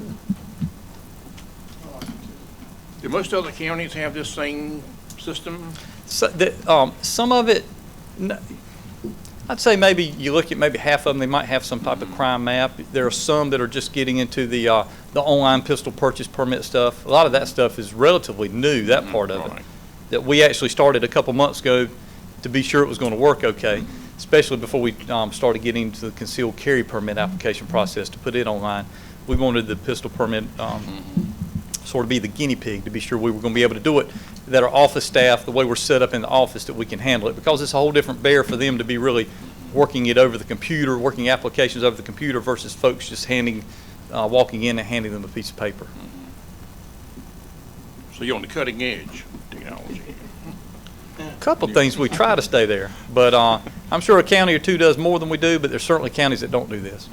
Speaker 5: Do most other counties have this same system?
Speaker 13: So some of it, I'd say maybe you look at maybe half of them, they might have some type of crime map. There are some that are just getting into the online pistol purchase permit stuff. A lot of that stuff is relatively new, that part of it, that we actually started a couple months ago to be sure it was going to work okay, especially before we started getting into the concealed carry permit application process to put it online. We wanted the pistol permit sort of be the guinea pig to be sure we were going to be able to do it, that our office staff, the way we're set up in the office, that we can handle it, because it's a whole different bear for them to be really working it over the computer, working applications over the computer versus folks just walking in and handing them a piece of paper.
Speaker 5: So you're on the cutting edge technology.
Speaker 13: A couple of things we try to stay there, but I'm sure a county or two does more than we do, but there's certainly counties that don't do this.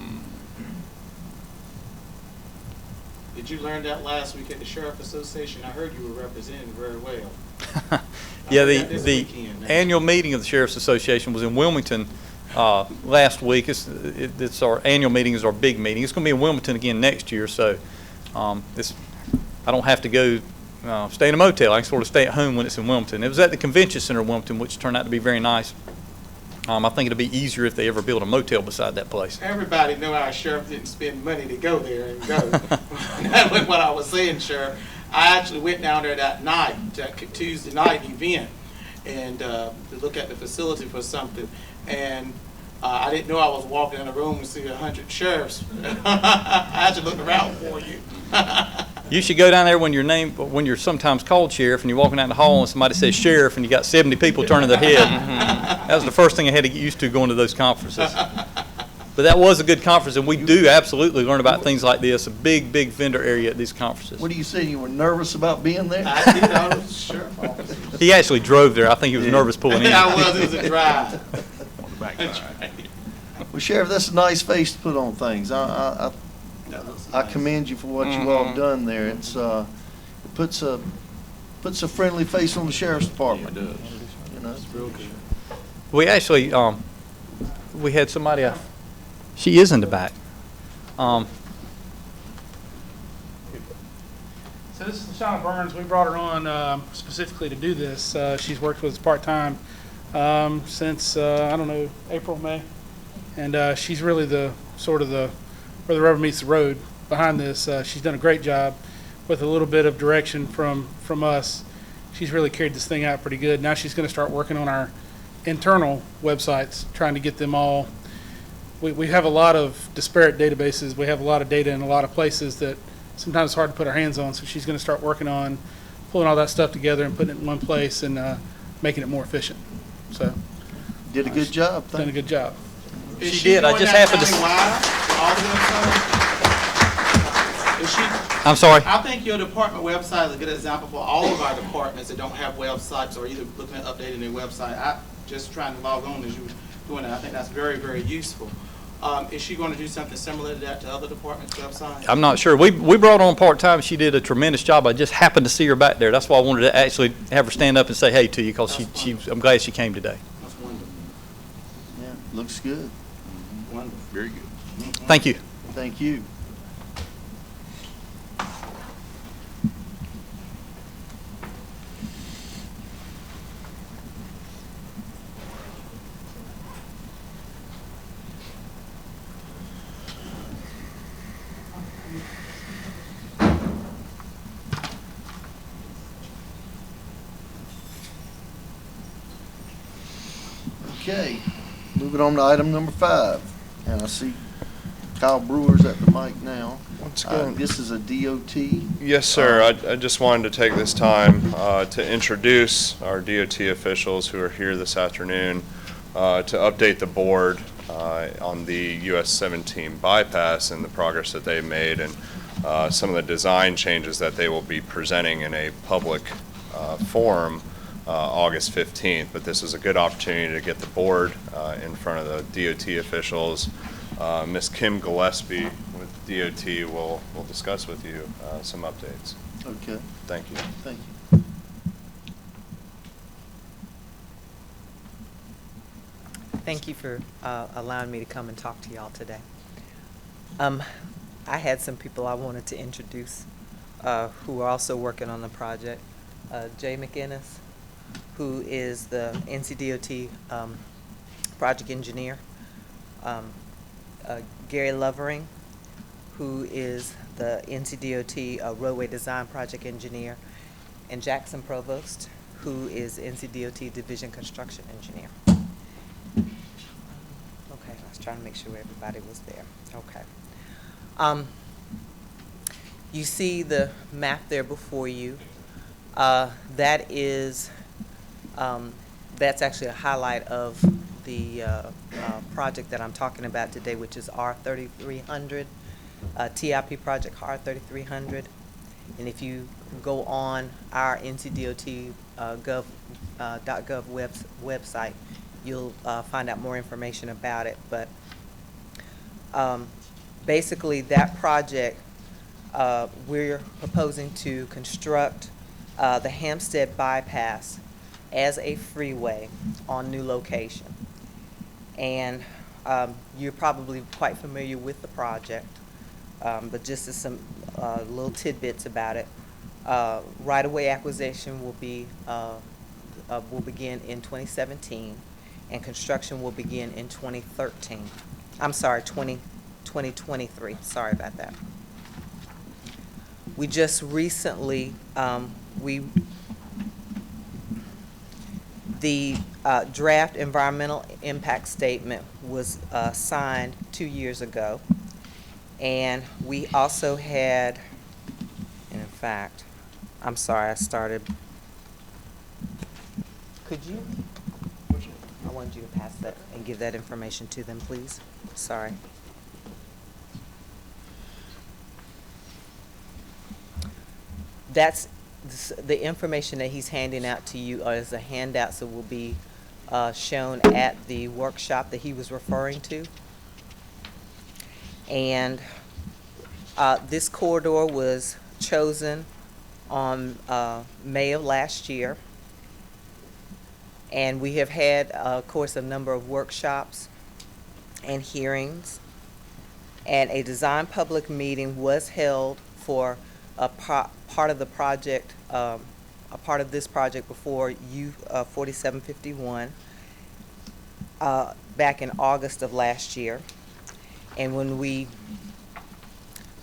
Speaker 2: Did you learn that last week at the Sheriff Association? I heard you were represented very well.
Speaker 13: Yeah, the annual meeting of the Sheriff's Association was in Wilmington last week. It's our annual meeting is our big meeting. It's going to be in Wilmington again next year, so I don't have to go stay in a motel. I can sort of stay at home when it's in Wilmington. It was at the Convention Center in Wilmington, which turned out to be very nice. I think it'll be easier if they ever build a motel beside that place.
Speaker 2: Everybody know our sheriff didn't spend money to go there and go. That was what I was saying, Sheriff. I actually went down there that night, that Tuesday night event, and to look at the facility for something. And I didn't know I was walking in a room and see 100 sheriffs. I had to look around for you.
Speaker 13: You should go down there when you're sometimes called sheriff, and you're walking down the hall and somebody says sheriff, and you got 70 people turning their head. That was the first thing I had to get used to going to those conferences. But that was a good conference, and we do absolutely learn about things like this. A big vendor area at these conferences.
Speaker 1: What do you say? You were nervous about being there?
Speaker 2: I did. I was sheriff officer.
Speaker 13: He actually drove there. I think he was nervous pulling in.
Speaker 2: I was. It was a drive.
Speaker 5: On the backside.
Speaker 1: Well, Sheriff, that's a nice face to put on things. I commend you for what you all have done there. It's it puts a friendly face on the sheriff's department.
Speaker 5: Yeah, it does.
Speaker 1: You know, it's real good.
Speaker 13: We actually, we had somebody, she is in the back.
Speaker 14: So this is LaShawna Burns. We brought her on specifically to do this. She's worked with us part-time since, I don't know, April, May. And she's really the sort of the, where the rubber meets the road behind this. She's done a great job with a little bit of direction from us. She's really carried this thing out pretty good. Now she's going to start working on our internal websites, trying to get them all. We have a lot of disparate databases. We have a lot of data in a lot of places that sometimes it's hard to put our hands on. So she's going to start working on pulling all that stuff together and putting it in one place and making it more efficient. So
Speaker 1: Did a good job.
Speaker 14: done a good job.
Speaker 2: Is
Speaker 13: She did. I
Speaker 2: doing
Speaker 13: just
Speaker 2: that
Speaker 13: happened to
Speaker 2: countywide, all the websites? Is she?
Speaker 13: I'm sorry.
Speaker 2: I think your department website is a good example for all of our departments that don't have websites or either looking at updating their website. I just trying to log on as you were doing that. I think that's very, very useful. Is she going to do something similar to that to other departments' websites?
Speaker 13: I'm not sure. We brought her on part-time. She did a tremendous job. I just happened to see her back there. That's why I wanted to actually have her stand up and say hey to you, because I'm glad she came today.
Speaker 2: That's wonderful.
Speaker 1: Yeah, looks good.
Speaker 2: Wonderful.
Speaker 5: Very good.
Speaker 13: Thank you.
Speaker 1: Thank you. Okay, moving on to item number 5. And I see Kyle Brewer's at the mic now.
Speaker 10: Once again,
Speaker 1: This is a DOT.
Speaker 10: yes, sir. I just wanted to take this time to introduce our DOT officials who are here this afternoon to update the board on the US 17 bypass and the progress that they've made and some of the design changes that they will be presenting in a public forum August 15th. But this is a good opportunity to get the board in front of the DOT officials. Ms. Kim Gillespie with DOT will discuss with you some updates.
Speaker 1: Okay,
Speaker 10: Thank you.
Speaker 1: thank you.
Speaker 15: Thank you for allowing me to come and talk to y'all today. I had some people I wanted to introduce who are also working on the project. Jay McInnes, who is the NCDOT project engineer. Gary Lovering, who is the NCDOT roadway design project engineer. And Jackson Provost, who is NCDOT division construction engineer. Okay, I was trying to make sure everybody was there. Okay. You see the map there before you. That is, that's actually a highlight of the project that I'm talking about today, which is R3300, TIP project R3300. And if you go on our NCDOT .gov website, you'll find out more information about it. But basically, that project, we're proposing to construct the Hampstead bypass as a freeway on new location. And you're probably quite familiar with the project, but just as some little tidbits about it. Right-of-way acquisition will begin in 2017, and construction will begin in 2013. I'm sorry, 2023. Sorry about that. We just recently, the draft environmental impact statement was signed 2 years ago. And we also had, and in fact, I'm sorry, I started. Could you? I wanted you to pass that and give that information to them, please. Sorry. That's the information that he's handing out to you as a handout, so will be shown at the workshop that he was referring to. And this corridor was chosen on May of last year. And we have had, of course, a number of workshops and hearings. And a design public meeting was held for a part of the project, a part of this project before U 4751 back in August of last year. And when we,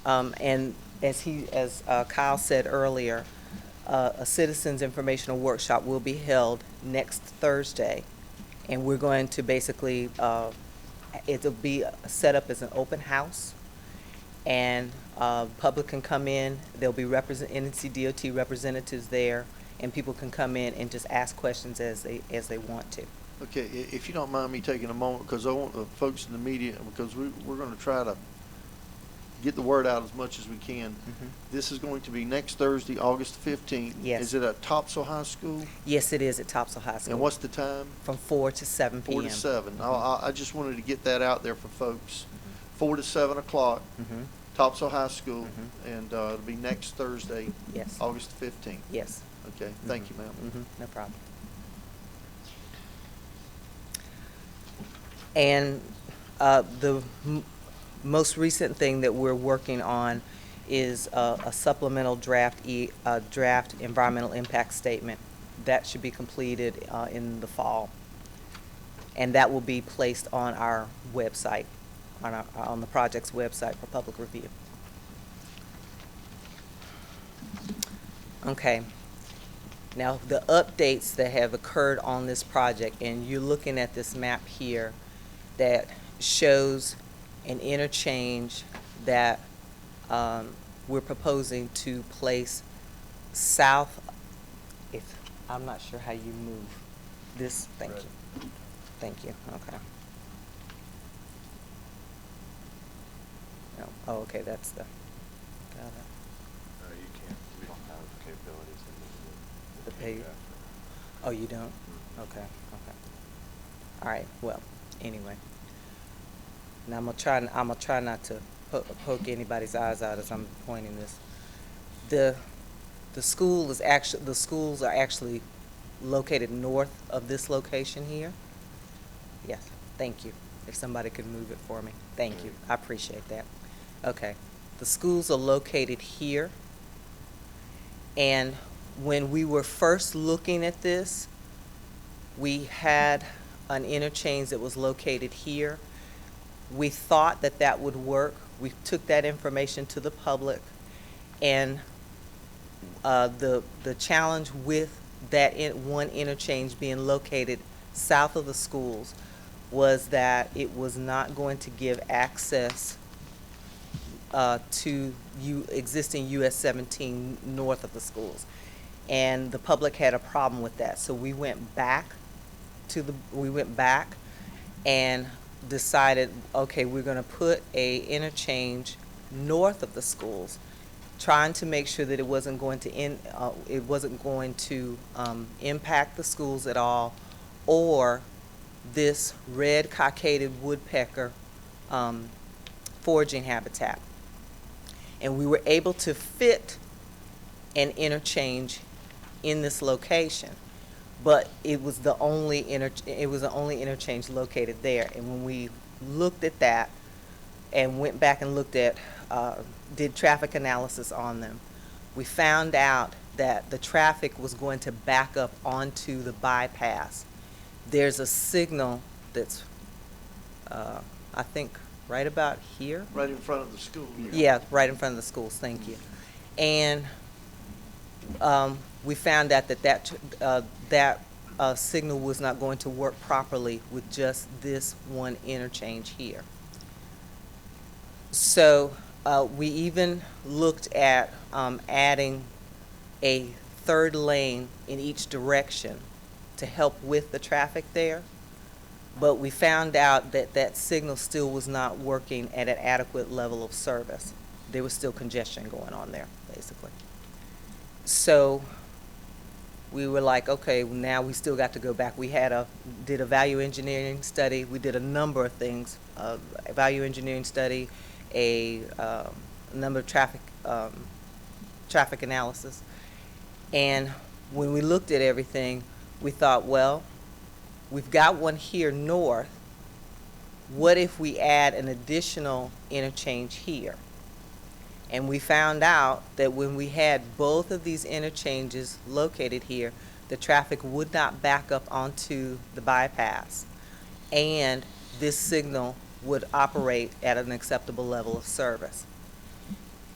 Speaker 15: and as Kyle said earlier, a citizens informational workshop will be held next Thursday, and we're going to basically, it'll be set up as an open house, and public can come in. There'll be NCDOT representatives there, and people can come in and just ask questions as they want to.
Speaker 1: Okay, if you don't mind me taking a moment, because I want the folks in the media, because we're going to try to get the word out as much as we can. This is going to be next Thursday, August 15th.
Speaker 15: Yes.
Speaker 1: Is it at Topsail High School?
Speaker 15: Yes, it is at Topsail High School.
Speaker 1: And what's the time?
Speaker 15: From 4 to 7 p.m.
Speaker 1: 4 to 7. I just wanted to get that out there for folks. 4 to 7 o'clock, Topsail High School, and it'll be next Thursday,
Speaker 15: Yes.
Speaker 1: August 15th.
Speaker 15: Yes.
Speaker 1: Okay, thank you, ma'am.
Speaker 15: No problem. And the most recent thing that we're working on is a supplemental draft environmental impact statement. That should be completed in the fall. And that will be placed on our website, on the project's website for public review. Okay. Now, the updates that have occurred on this project, and you're looking at this map here that shows an interchange that we're proposing to place south. I'm not sure how you move this. Thank you. Thank you. Okay. No. Oh, okay. That's the. Got it.
Speaker 10: You can't. We don't have capabilities in
Speaker 15: The page. Oh, you don't? Okay. Okay. All right. Well, anyway. Now I'm gonna try not to poke anybody's eyes out as I'm pointing this. The schools are actually located north of this location here. Yes. Thank you. If somebody could move it for me. Thank you. I appreciate that. Okay. The schools are located here. And when we were first looking at this, we had an interchange that was located here. We thought that that would work. We took that information to the public, and the challenge with that one interchange being located south of the schools was that it was not going to give access to existing US 17 north of the schools, and the public had a problem with that. So we went back and decided, okay, we're going to put a interchange north of the schools, trying to make sure that it wasn't going to impact the schools at all, or this red cockaded woodpecker foraging habitat. And we were able to fit an interchange in this location, but it was the only interchange located there. And when we looked at that and went back and looked at, did traffic analysis on them, we found out that the traffic was going to back up onto the bypass. There's a signal that's, I think, right about here.
Speaker 1: Right in front of the school.
Speaker 15: Yeah, right in front of the schools. Thank you. And we found out that signal was not going to work properly with just this one interchange here. So we even looked at adding a third lane in each direction to help with the traffic there. But we found out that that signal still was not working at an adequate level of service. There was still congestion going on there, basically. So we were like, okay, now we still got to go back. We did a value engineering study. We did a number of things, a value engineering study, a number of traffic analysis. And when we looked at everything, we thought, well, We've got one here north. What if we add an additional interchange here? And we found out that when we had both of these interchanges located here, the traffic would not back up onto the bypass. And this signal would operate at an acceptable level of service.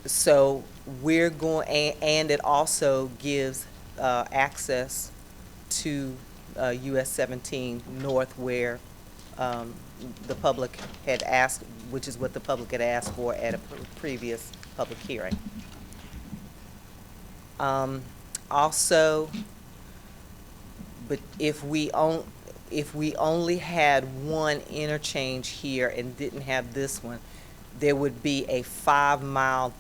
Speaker 15: So we're going, and it also gives access to US 17 North where the public had asked, which is what the public had asked for at a previous public hearing. Also, but if we only had one interchange here and didn't have this one, there would be a 5-mile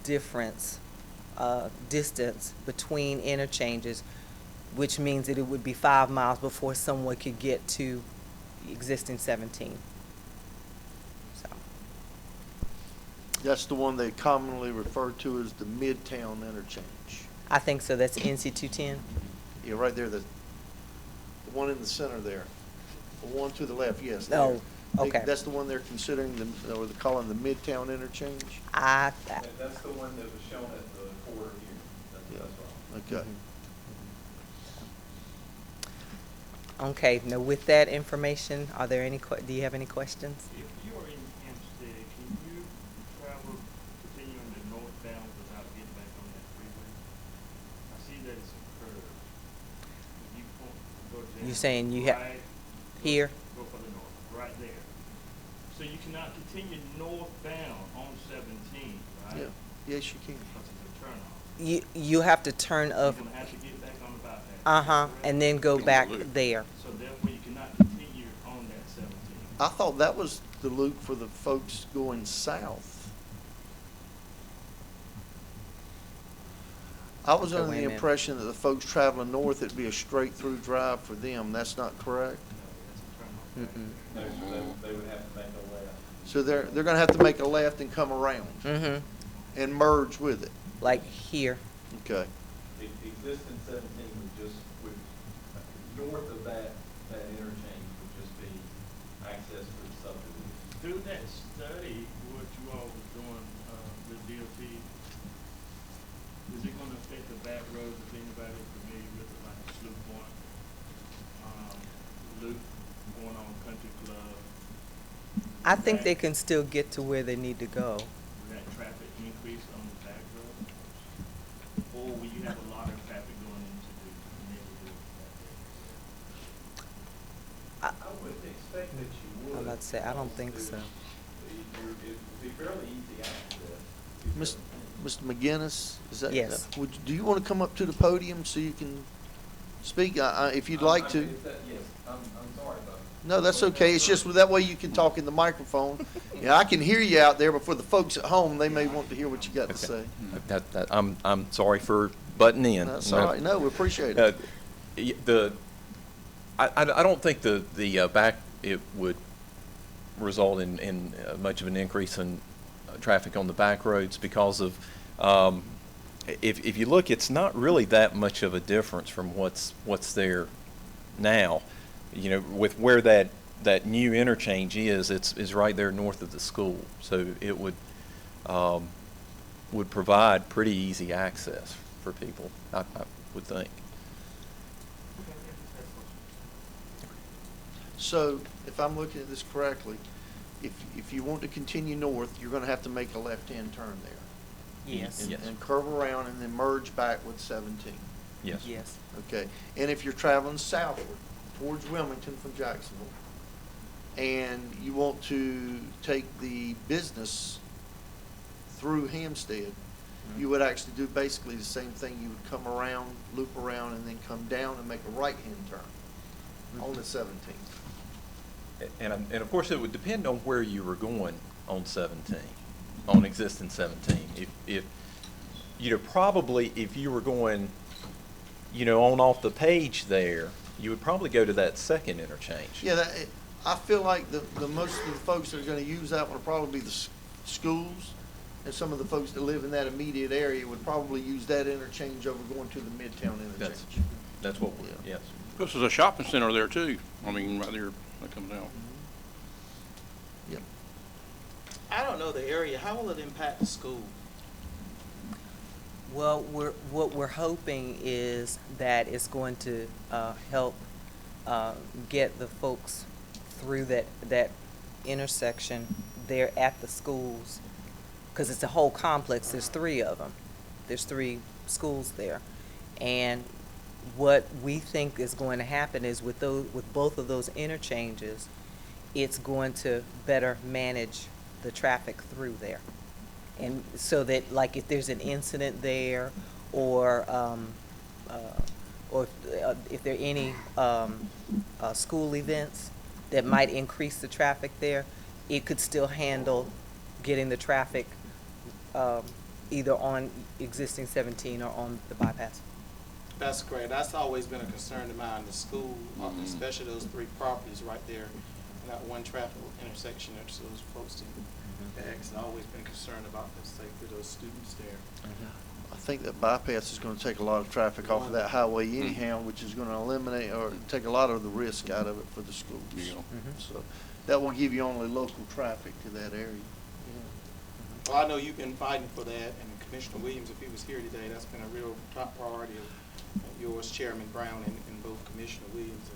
Speaker 15: distance between interchanges, which means that it would be 5 miles before someone could get to existing 17. So.
Speaker 1: That's the one they commonly refer to as the Midtown interchange.
Speaker 15: I think so. That's NC 210.
Speaker 1: Yeah, right there, the one in the center there. The one to the left, yes. there.
Speaker 15: Oh, okay.
Speaker 1: That's the one they're considering, or they're calling the Midtown interchange?
Speaker 13: That's the one that was shown at the quarter here. That's
Speaker 1: Okay.
Speaker 15: Okay, now with that information, are there any, do you have any questions?
Speaker 6: If you are in Hempstead, can you travel, continue on the northbound without getting back on that freeway? I see that it's a curve. You go down.
Speaker 15: You saying you have,
Speaker 6: right,
Speaker 15: here?
Speaker 6: Go for the north, right there. So you cannot continue northbound on 17, right?
Speaker 1: Yeah, yes, you can.
Speaker 6: Because it's a turnoff.
Speaker 15: You have to turn up,
Speaker 6: You're gonna have to get back on the bypass.
Speaker 15: and then go back there.
Speaker 6: So therefore, you cannot continue on that 17.
Speaker 1: I thought that was the loop for the folks going south. I was
Speaker 15: Okay,
Speaker 1: under
Speaker 15: wait a
Speaker 1: the
Speaker 15: minute.
Speaker 1: impression that the folks traveling north, it'd be a straight-through drive for them. That's not correct?
Speaker 6: No, that's a turnoff.
Speaker 15: Mm-mm.
Speaker 13: No, so they would have to make a left.
Speaker 1: So they're gonna have to make a left and come around
Speaker 15: Mm-hmm,
Speaker 1: and merge with it.
Speaker 15: like here.
Speaker 1: Okay.
Speaker 13: The existing 17 would north of that interchange would just be access for the subdivision.
Speaker 6: Through that study, what you all was doing, with DOT, is it gonna affect the back roads, if anybody familiar with it, like Sloop Point, Loop going on Country Club?
Speaker 15: I think they can still get to where they need to go.
Speaker 6: Will that traffic increase on the back road? Or will you have a lot of traffic going into the neighborhood that
Speaker 13: I would expect that you would.
Speaker 15: I'm about to say, I don't think so.
Speaker 13: It would be fairly easy access.
Speaker 1: Mr. McGinnis, is that?
Speaker 15: Yes.
Speaker 1: Do you want to come up to the podium so you can speak, if you'd like to?
Speaker 13: Yes, I'm sorry about that.
Speaker 1: No, that's okay. It's just that way you can talk in the microphone. Yeah, I can hear you out there, but for the folks at home, they may want to hear what you got to say.
Speaker 16: I'm sorry for butting in.
Speaker 1: That's all right. No, we appreciate it.
Speaker 16: I don't think it would result in much of an increase in traffic on the back roads because of, if you look, it's not really that much of a difference from what's there now. You know, with where that new interchange is right there north of the school, so it would provide pretty easy access for people, I would think.
Speaker 1: So, if I'm looking at this correctly, if you want to continue north, you're going to have to make a left-hand turn there.
Speaker 15: Yes.
Speaker 16: Yes.
Speaker 1: And curve around and then merge back with 17.
Speaker 16: Yes.
Speaker 15: Yes.
Speaker 1: Okay. And if you're traveling southward towards Wilmington from Jacksonville, and you want to take the business through Hampstead, you would actually do basically the same thing. You would come around, loop around, and then come down and make a right-hand turn on the 17th.
Speaker 16: And of course, it would depend on where you were going on 17, on existing 17. If you know, probably if you were going, you know, on off the page there, you would probably go to that second interchange.
Speaker 1: Yeah, I feel like the most of the folks that are going to use that one will probably be the schools, and some of the folks that live in that immediate area would probably use that interchange over going to the Midtown interchange.
Speaker 16: That's what,
Speaker 1: Yeah.
Speaker 16: yes.
Speaker 5: This is a shopping center there too. I mean, right there, that comes out.
Speaker 2: I don't know the area. How will it impact the school?
Speaker 15: Well, what we're hoping is that it's going to help get the folks through that intersection there at the schools, because it's a whole complex. There's 3 of them. There's 3 schools there, and what we think is going to happen is with both of those interchanges, it's going to better manage the traffic through there. And so that, like, if there's an incident there, or if there are any school events that might increase the traffic there, it could still handle getting the traffic either on existing 17 or on the bypass.
Speaker 2: That's great. That's always been a concern of mine. The school, especially those 3 properties right there, and that one traffic intersection there, so those folks in bags. I've always been concerned about the safety of those students there.
Speaker 1: I think that bypass is going to take a lot of traffic off of that highway anyhow, which is going to eliminate or take a lot of the risk out of it for the schools. So that will give you only local traffic to that area.
Speaker 2: Well, I know you've been fighting for that, and Commissioner Williams, if he was here today, that's been a real top priority of yours, Chairman Brown, and both Commissioner Williams.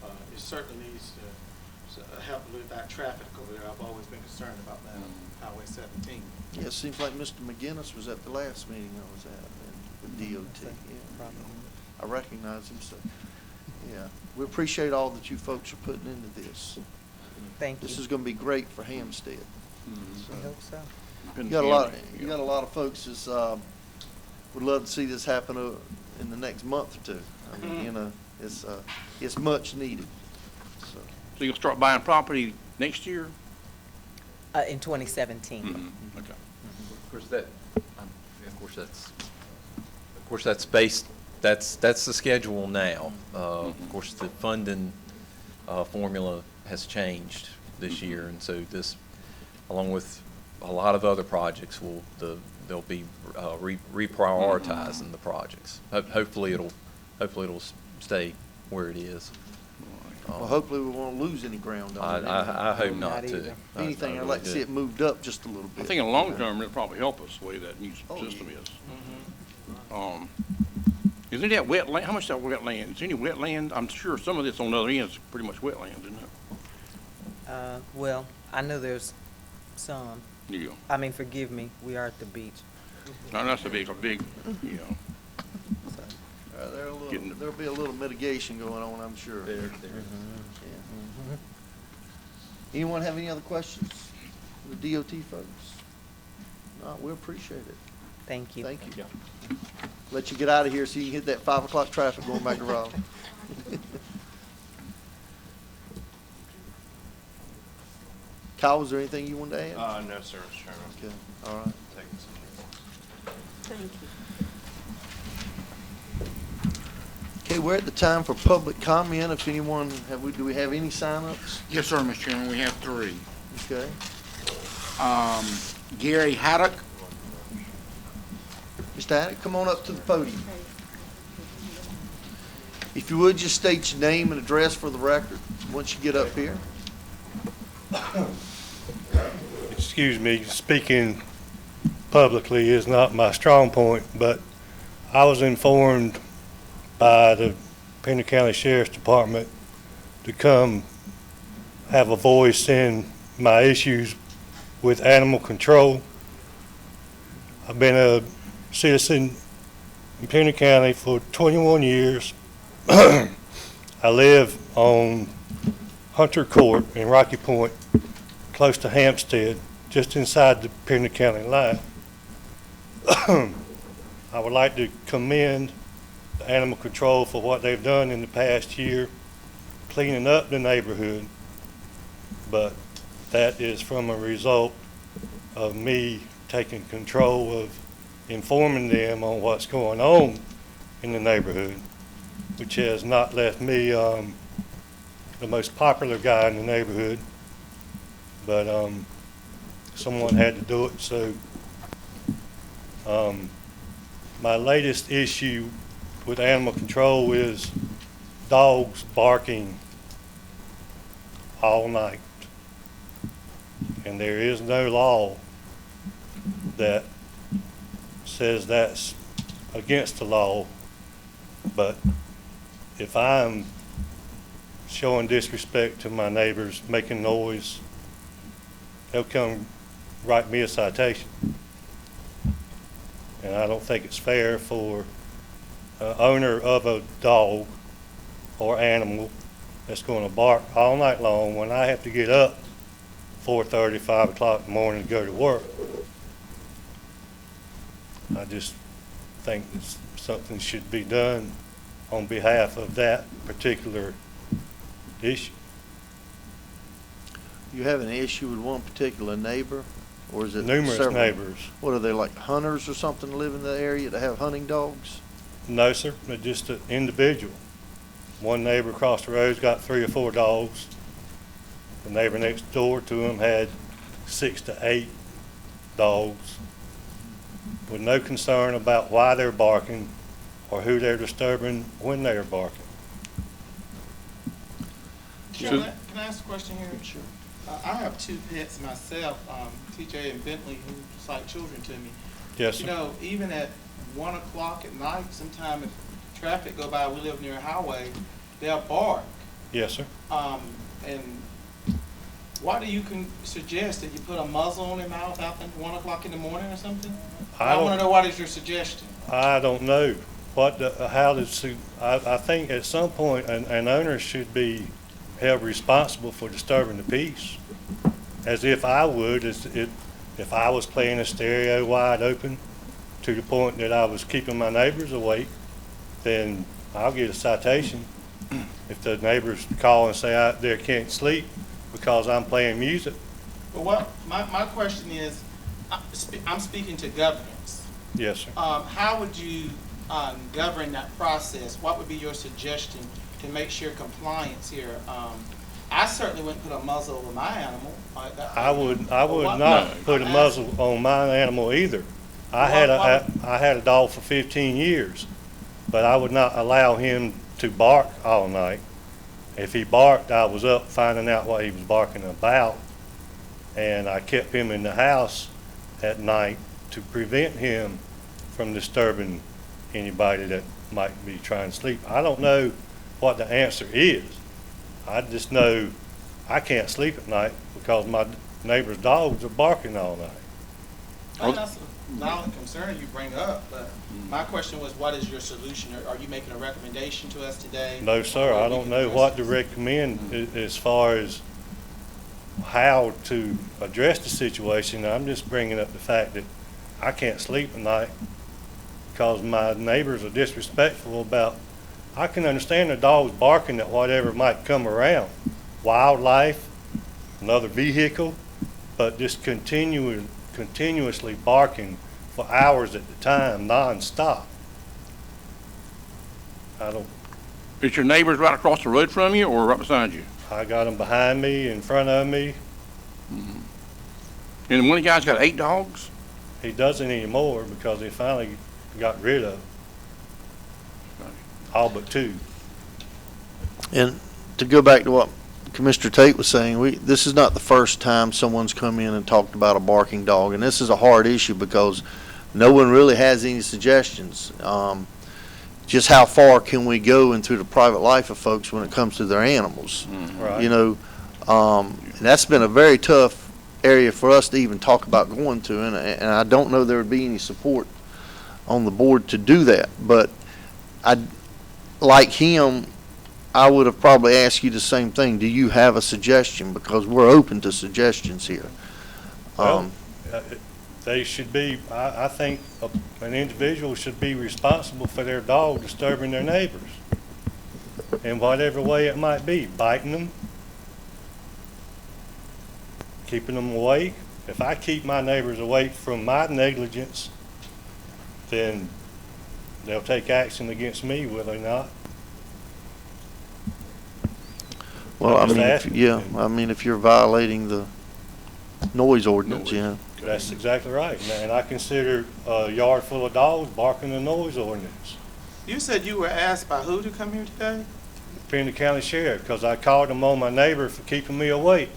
Speaker 2: And it certainly needs to help with that traffic over there. I've always been concerned about that on Highway 17.
Speaker 1: Yeah, it seems like Mr. McGinnis was at the last meeting I was at with DOT. Yeah, I recognize him, so yeah. We appreciate all that you folks are putting into this.
Speaker 15: Thank you.
Speaker 1: This is going to be great for Hampstead.
Speaker 15: I hope so.
Speaker 1: You got a lot of folks that would love to see this happen in the next month or 2. I mean, you know, it's much needed.
Speaker 5: So you'll start buying property next year?
Speaker 15: In 2017.
Speaker 5: Okay.
Speaker 16: Of course, that's based. That's the schedule now. Of course, the funding formula has changed this year, and so this, along with a lot of other projects, they'll be reprioritizing the projects. Hopefully, it'll stay where it is.
Speaker 1: Well, hopefully we won't lose any ground on it.
Speaker 16: I hope not to.
Speaker 1: If anything, I'd like to see it moved up just a little bit.
Speaker 5: I think in the long term, it'll probably help us the way that new system is. Is any of that wetland? How much is that wetland? Is any wetland? I'm sure some of this on the other end is pretty much wetlands, isn't it?
Speaker 15: Well, I know there's some.
Speaker 5: Yeah.
Speaker 15: I mean, forgive me, we are at the beach.
Speaker 5: No, that's a big, you know.
Speaker 1: There'll be a little mitigation going on, I'm sure. Anyone have any other questions for the DOT folks? No, we appreciate it.
Speaker 15: Thank you.
Speaker 1: Thank you. Let you get out of here so you can hit that 5 o'clock traffic going back to Raleigh. Kyle, was there anything you wanted to add?
Speaker 10: No, sir, Mr. Chairman.
Speaker 1: Okay, all right.
Speaker 12: Thank you.
Speaker 1: Okay, we're at the time for public comment. If anyone, do we have any sign-ups?
Speaker 17: Yes, sir, Mr. Chairman, we have 3.
Speaker 1: Okay.
Speaker 17: Gary Haddock.
Speaker 1: Mr. Haddock, come on up to the podium. If you would, just state your name and address for the record once you get up here.
Speaker 18: Excuse me, speaking publicly is not my strong point, but I was informed by the Pender County Sheriff's Department to come have a voice in my issues with animal control. I've been a citizen in Pender County for 21 years. I live on Hunter Court in Rocky Point, close to Hampstead, just inside the Pender County line. I would like to commend the animal control for what they've done in the past year, cleaning up the neighborhood, but that is from a result of me taking control of informing them on what's going on in the neighborhood, which has not left me the most popular guy in the neighborhood, but someone had to do it. So my latest issue with animal control is dogs barking all night. And there is no law that says that's against the law. But if I'm showing disrespect to my neighbors, making noise, they'll come write me a citation. And I don't think it's fair for an owner of a dog or animal that's going to bark all night long when I have to get up 4:30, 5 o'clock in the morning to go to work. I just think that something should be done on behalf of that particular issue.
Speaker 1: You have an issue with one particular neighbor, or is it
Speaker 18: Numerous
Speaker 1: several?
Speaker 18: neighbors.
Speaker 1: What are they, like hunters or something, live in the area that have hunting dogs?
Speaker 18: No, sir, they're just an individual. One neighbor across the road's got 3 or 4 dogs. The neighbor next door to him had 6 to 8 dogs with no concern about why they're barking or who they're disturbing when they're barking.
Speaker 2: Can I ask a question here? Sure. I have 2 pets myself, TJ and Bentley, who just like children to me.
Speaker 18: Yes, sir.
Speaker 2: You know, even at 1 o'clock at night, sometime if traffic go by, we live near a highway, they'll bark.
Speaker 18: Yes, sir.
Speaker 2: And why do you suggest that you put a muzzle on their mouth out at 1 o'clock in the morning or something? I want to know what is your suggestion.
Speaker 18: I don't know I think at some point an owner should be held responsible for disturbing the peace, as if I would, if I was playing a stereo wide open to the point that I was keeping my neighbors awake, then I'll get a citation. If the neighbors call and say they can't sleep because I'm playing music.
Speaker 2: Well, my question is, I'm speaking to governance.
Speaker 18: Yes, sir.
Speaker 2: How would you govern that process? What would be your suggestion to make sure compliance here? I certainly wouldn't put a muzzle over my animal.
Speaker 18: I would not put a muzzle on my animal either. I had a dog for 15 years, but I would not allow him to bark all night. If he barked, I was up finding out what he was barking about, and I kept him in the house at night to prevent him from disturbing anybody that might be trying to sleep. I don't know what the answer is. I just know I can't sleep at night because my neighbor's dogs are barking all night.
Speaker 2: Well, that's a valid concern you bring up, but my question was, what is your solution? Are you making a recommendation to us today?
Speaker 18: No, sir. I don't know what to recommend as far as how to address the situation. I'm just bringing up the fact that I can't sleep at night because my neighbors are disrespectful about. I can understand the dogs barking at whatever might come around, wildlife, another vehicle, but just continuously barking for hours at a time, nonstop.
Speaker 5: Is your neighbors right across the road from you or right beside you?
Speaker 18: I got them behind me, in front of me.
Speaker 5: Mm-hmm. And one of you guys got 8 dogs?
Speaker 18: He doesn't anymore because he finally got rid of all but 2.
Speaker 1: And to go back to what Commissioner Tate was saying, this is not the first time someone's come in and talked about a barking dog, and this is a hard issue because no one really has any suggestions. Just how far can we go into the private life of folks when it comes to their animals?
Speaker 5: Mm-hmm.
Speaker 18: Right.
Speaker 1: You know, and that's been a very tough area for us to even talk about going to, and I don't know there would be any support on the board to do that. But like him, I would have probably asked you the same thing. Do you have a suggestion? Because we're open to suggestions here.
Speaker 18: Well, they should be, I think an individual should be responsible for their dog disturbing their neighbors in whatever way it might be, biting them, keeping them awake. If I keep my neighbors awake from my negligence, then they'll take action against me, will they not?
Speaker 1: Well, I mean, if you're violating the noise ordinance, yeah.
Speaker 18: That's exactly right. And I consider a yard full of dogs barking the noise ordinance.
Speaker 2: You said you were asked by who to come here today?
Speaker 18: Pender County Sheriff because I called them on my neighbor for keeping me awake.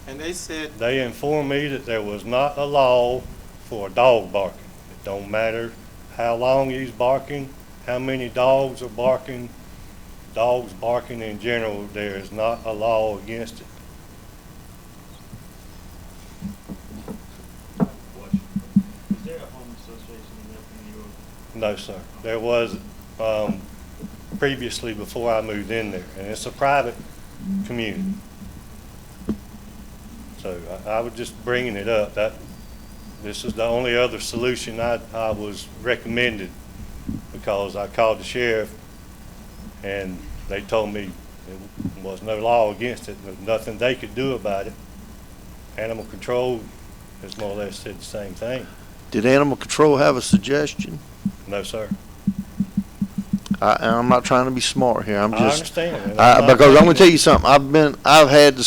Speaker 2: And they said,
Speaker 18: They informed me that there was not a law for a dog barking. It don't matter how long he's barking, how many dogs are barking. Dogs barking in general, there is not a law against it.
Speaker 6: Is there a home association in York?
Speaker 18: No, sir. There was previously before I moved in there, and it's a private community. So I was just bringing it up. This is the only other solution I was recommended because I called the sheriff and they told me there was no law against it, there's nothing they could do about it. Animal control has more or less said the same thing.
Speaker 1: Did Animal Control have a suggestion?
Speaker 18: No, sir.
Speaker 1: I'm not trying to be smart here. I'm
Speaker 18: I
Speaker 1: just
Speaker 18: understand.
Speaker 1: because I'm going to tell you something. I've had to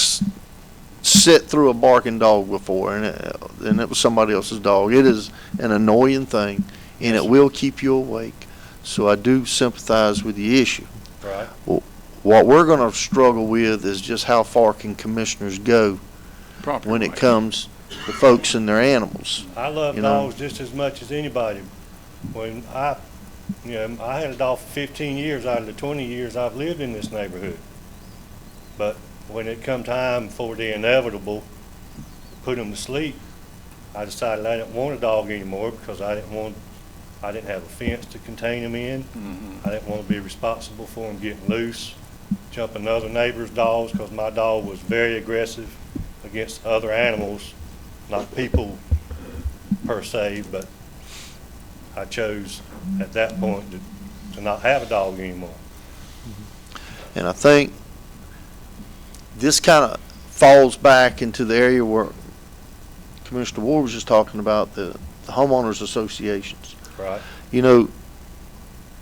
Speaker 1: sit through a barking dog before, and it was somebody else's dog. It is an annoying thing, and it will keep you awake. So I do sympathize with the issue.
Speaker 18: Right.
Speaker 1: Well, what we're going to struggle with is just how far can commissioners go when it comes to folks and their animals.
Speaker 18: I love dogs just as much as anybody. When I had a dog for 15 years out of the 20 years I've lived in this neighborhood. But when it come time for the inevitable, put them to sleep, I decided I didn't want a dog anymore because I didn't have a fence to contain them in. I didn't want to be responsible for them getting loose, jumping other neighbors' dogs, because my dog was very aggressive against other animals, not people per se, but I chose at that point to not have a dog anymore.
Speaker 1: And I think this kind of falls back into the area where Commissioner Ward was just talking about, the homeowners associations.
Speaker 18: Right.
Speaker 1: You know,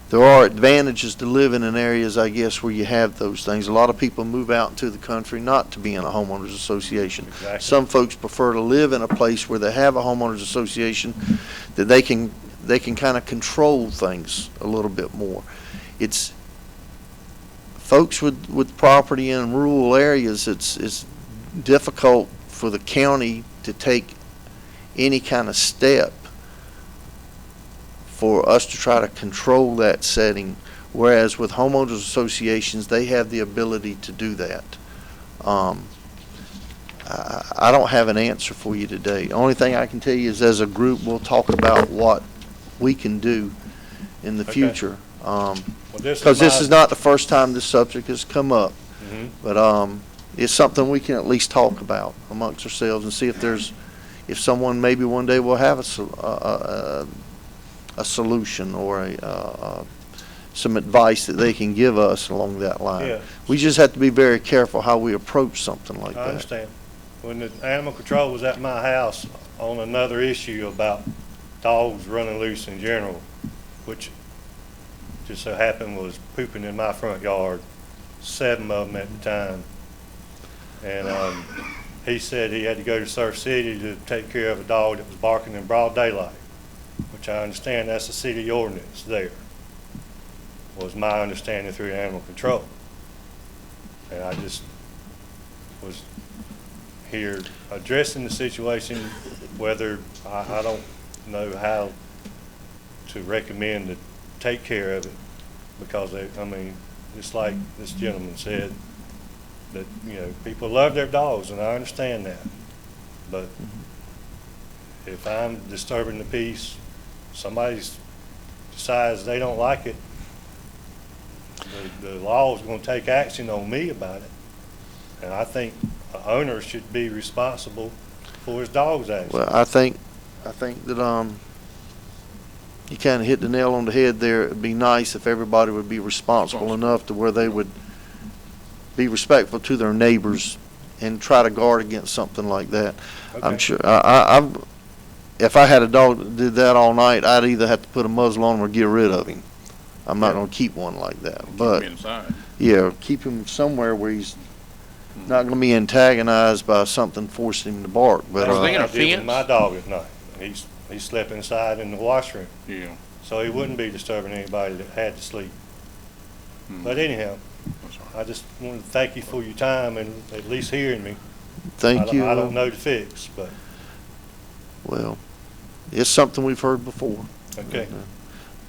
Speaker 1: there are advantages to living in areas, I guess, where you have those things. A lot of people move out into the country not to be in a homeowners association.
Speaker 18: Exactly.
Speaker 1: Some folks prefer to live in a place where they have a homeowners association that they can kind of control things a little bit more. It's folks with property in rural areas, it's difficult for the county to take any kind of step for us to try to control that setting, whereas with homeowners associations, they have the ability to do that. I don't have an answer for you today. The only thing I can tell you is as a group, we'll talk about what we can do in the future. Because this is not the first time this subject has come up, but it's something we can at least talk about amongst ourselves and see if someone maybe one day will have a solution or some advice that they can give us along that line.
Speaker 18: Yeah.
Speaker 1: We just have to be very careful how we approach something like
Speaker 18: I
Speaker 1: that.
Speaker 18: understand. When the animal control was at my house on another issue about dogs running loose in general, which just so happened was pooping in my front yard, 7 of them at the time. And he said he had to go to Surf City to take care of a dog that was barking in broad daylight, which I understand that's a city ordinance there, was my understanding through animal control. And I just was here addressing the situation, whether I don't know how to recommend to take care of it, because just like this gentleman said, that people love their dogs, and I understand that. But if I'm disturbing the peace, somebody decides they don't like it, the law is going to take action on me about it. And I think the owner should be responsible for his dog's actions.
Speaker 1: Well, I think that you kind of hit the nail on the head there. It'd be nice if everybody would be responsible enough to where they would be respectful to their neighbors and try to guard against something like that.
Speaker 18: Okay.
Speaker 1: I'm sure. If I had a dog that did that all night, I'd either have to put a muzzle on him or get rid of him. I'm not going to keep one like that. But
Speaker 5: inside.
Speaker 1: yeah, keep him somewhere where he's not going to be antagonized by something forcing him to bark. But
Speaker 18: That's what I did with my dog at night. He slept inside in the washroom.
Speaker 5: Yeah.
Speaker 18: So he wouldn't be disturbing anybody that had to sleep. But anyhow, I just wanted to thank you for your time and at least hearing me.
Speaker 1: Thank you.
Speaker 18: I don't know the fix, but,
Speaker 1: Well, it's something we've heard before.
Speaker 18: okay.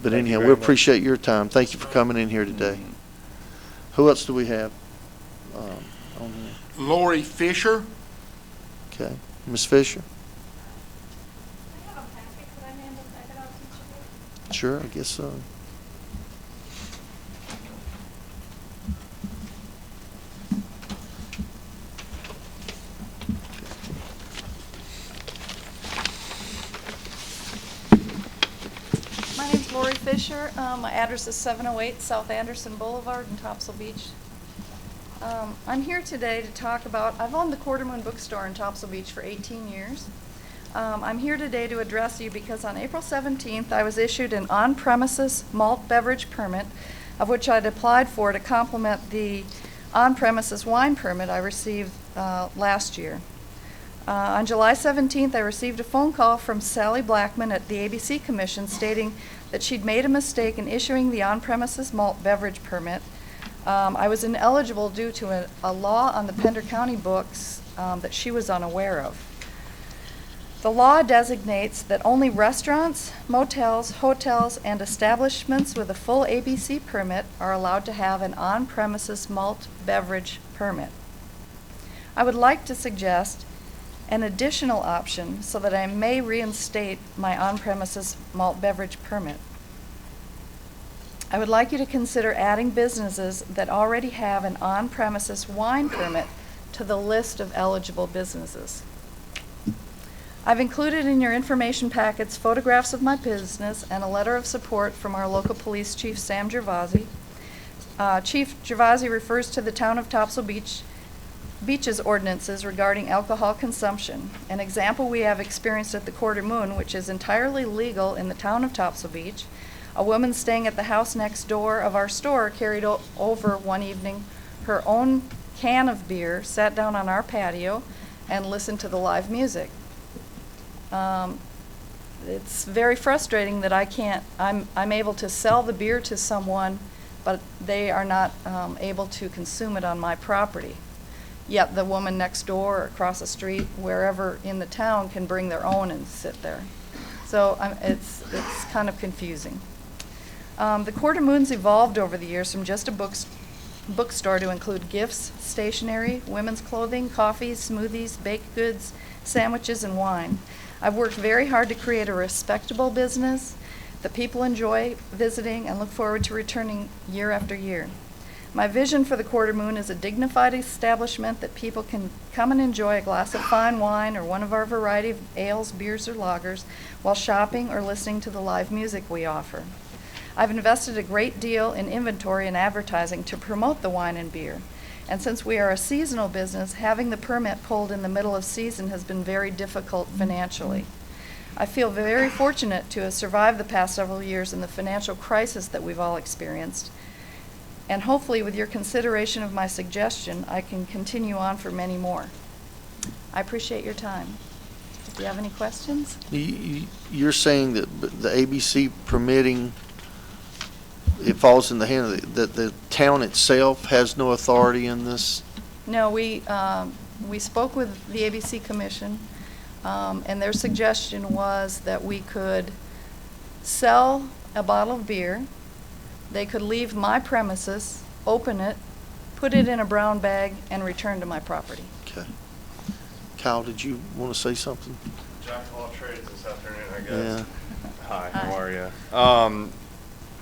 Speaker 1: But
Speaker 18: Thank you
Speaker 1: anyhow, we
Speaker 18: very much.
Speaker 1: appreciate your time. Thank you for coming in here today. Who else do we have on here?
Speaker 17: Lori Fisher.
Speaker 1: Okay. Ms. Fisher? Sure, I guess so.
Speaker 8: My name's Lori Fisher. My address is 708 South Anderson Boulevard in Topsail Beach. I'm here today to talk about, I've owned the Quarter Moon Bookstore in Topsail Beach for 18 years. I'm here today to address you because on April 17th, I was issued an on-premises malt beverage permit, of which I'd applied for to complement the on-premises wine permit I received last year. On July 17th, I received a phone call from Sally Blackman at the ABC Commission stating that she'd made a mistake in issuing the on-premises malt beverage permit. I was ineligible due to a law on the Pender County books that she was unaware of. The law designates that only restaurants, motels, hotels, and establishments with a full ABC permit are allowed to have an on-premises malt beverage permit. I would like to suggest an additional option so that I may reinstate my on-premises malt beverage permit. I would like you to consider adding businesses that already have an on-premises wine permit to the list of eligible businesses. I've included in your information packets photographs of my business and a letter of support from our local police chief, Sam Gervasi. Chief Gervasi refers to the town of Topsail Beach's ordinances regarding alcohol consumption. An example we have experienced at the Quarter Moon, which is entirely legal in the town of Topsail Beach. A woman staying at the house next door of our store carried over one evening her own can of beer, sat down on our patio, and listened to the live music. It's very frustrating that I'm able to sell the beer to someone, but they are not able to consume it on my property. Yet the woman next door or across the street, wherever in the town, can bring their own and sit there. So it's kind of confusing. The Quarter Moon's evolved over the years from just a bookstore to include gifts, stationery, women's clothing, coffees, smoothies, baked goods, sandwiches, and wine. I've worked very hard to create a respectable business that people enjoy visiting and look forward to returning year after year. My vision for the Quarter Moon is a dignified establishment that people can come and enjoy a glass of fine wine or one of our variety of ales, beers, or lagers while shopping or listening to the live music we offer. I've invested a great deal in inventory and advertising to promote the wine and beer. And since we are a seasonal business, having the permit pulled in the middle of season has been very difficult financially. I feel very fortunate to have survived the past several years in the financial crisis that we've all experienced. And hopefully, with your consideration of my suggestion, I can continue on for many more. I appreciate your time. Do you have any questions?
Speaker 1: You're saying that the ABC permitting, it falls in the hand of that the town itself has no authority in this?
Speaker 8: No, we spoke with the ABC Commission, and their suggestion was that we could sell a bottle of beer. They could leave my premises, open it, put it in a brown bag, and return to my property.
Speaker 1: Okay. Kyle, did you want to say something?
Speaker 10: Jack of all trades this afternoon, I guess.
Speaker 1: Yeah.
Speaker 10: Hi,
Speaker 8: Hi.
Speaker 10: how are you?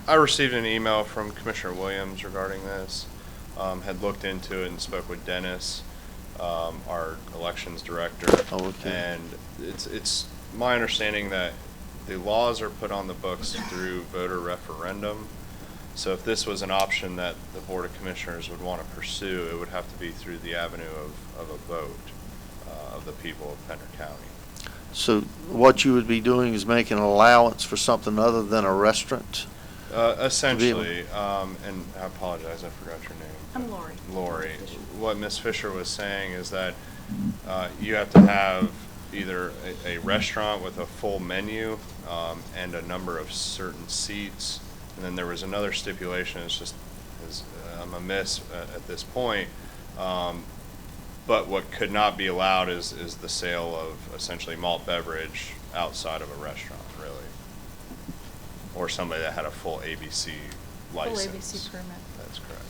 Speaker 10: I received an email from Commissioner Williams regarding this. Had looked into it and spoke with Dennis, our elections director.
Speaker 1: Oh, okay.
Speaker 10: And it's my understanding that the laws are put on the books through voter referendum. So if this was an option that the Board of Commissioners would want to pursue, it would have to be through the avenue of a vote of the people of Pender County.
Speaker 1: So what you would be doing is making an allowance for something other than a restaurant?
Speaker 10: Essentially, and I apologize, I forgot your name.
Speaker 8: I'm Lori.
Speaker 10: Lori. What Ms. Fisher was saying is that you have to have either a restaurant with a full menu and a number of certain seats. And then there was another stipulation, it's just is amiss at this point. But what could not be allowed is the sale of essentially malt beverage outside of a restaurant, really. Or somebody that had a full ABC license.
Speaker 8: Full ABC permit.
Speaker 10: That's correct.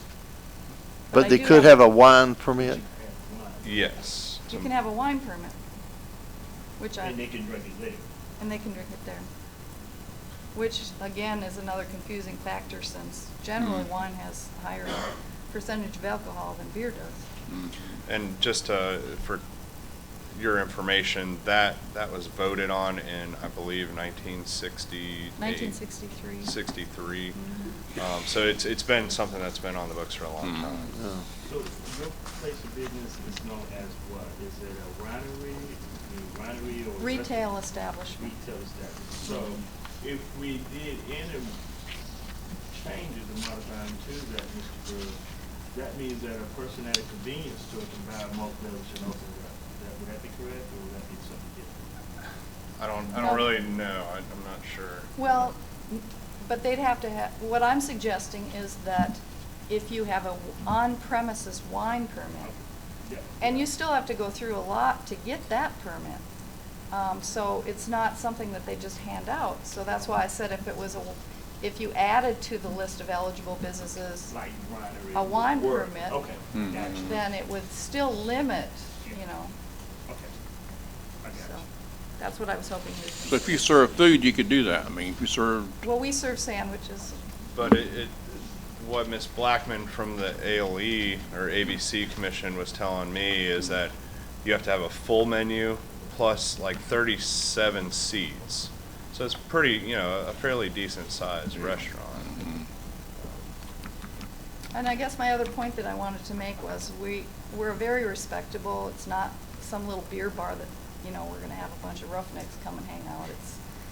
Speaker 8: But
Speaker 1: But
Speaker 8: I
Speaker 1: they
Speaker 8: do
Speaker 1: could
Speaker 8: have-
Speaker 1: have a wine permit?
Speaker 10: Yes.
Speaker 8: You can have a wine permit, which I.
Speaker 6: And they can drink it there.
Speaker 8: And they can drink it there. Which, again, is another confusing factor since generally wine has a higher percentage of alcohol than beer does.
Speaker 10: And just for your information, that was voted on in, I believe, 1963.
Speaker 8: 1963.
Speaker 10: So it's been something that's been on the books for a long time.
Speaker 6: So your place of business is known as what? Is it a winery or?
Speaker 8: Retail establishment.
Speaker 6: Retail establishment. So if we did any changes or modifying to that, Mr. Brewer, that means that a person at a convenience store can buy a malt beverage and open it up. Would that be correct, or would that be something different?
Speaker 10: I don't really know. I'm not sure.
Speaker 8: Well, but they'd have to have, what I'm suggesting is that if you have a on-premises wine permit, and you still have to go through a lot to get that permit, so it's not something that they just hand out. So that's why I said if you added to the list of eligible businesses
Speaker 6: Like winery.
Speaker 8: a wine
Speaker 6: Word.
Speaker 8: permit,
Speaker 6: Okay. Gotcha.
Speaker 8: then it would still limit, you know.
Speaker 6: Okay. I got
Speaker 8: So
Speaker 6: you.
Speaker 8: that's what I was hoping we'd
Speaker 5: So if you serve food, you could do that. I mean, if you serve,
Speaker 8: Well, we serve sandwiches.
Speaker 10: But what Ms. Blackman from the ALE or ABC Commission was telling me is that you have to have a full menu plus like 37 seats. So it's pretty, a fairly decent sized restaurant.
Speaker 8: And I guess my other point that I wanted to make was we're very respectable. It's not some little beer bar that, we're gonna have a bunch of roughnecks come and hang out.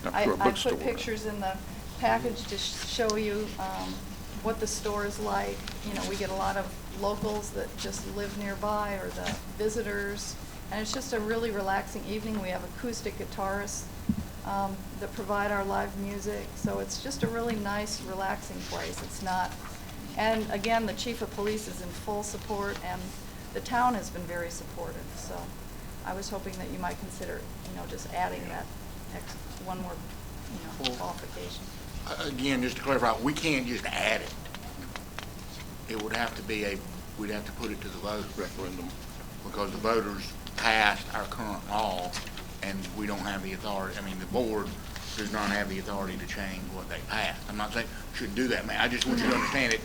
Speaker 5: Not to a
Speaker 8: I
Speaker 5: bookstore.
Speaker 8: put pictures in the package to show you, what the store is like. We get a lot of locals that just live nearby or the visitors. And it's just a really relaxing evening. We have acoustic guitarists, that provide our live music. So it's just a really nice, relaxing place. It's not, and again, the chief of police is in full support, and the town has been very supportive. So I was hoping that you might consider, just adding that one more, qualification.
Speaker 17: Again, just to clarify, we can't just add it. It would have to be we'd have to put it to the vote referendum, because the voters passed our current law, and we don't have the authority, the board does not have the authority to change what they passed. I'm not saying we should do that, man. I just want you to understand it.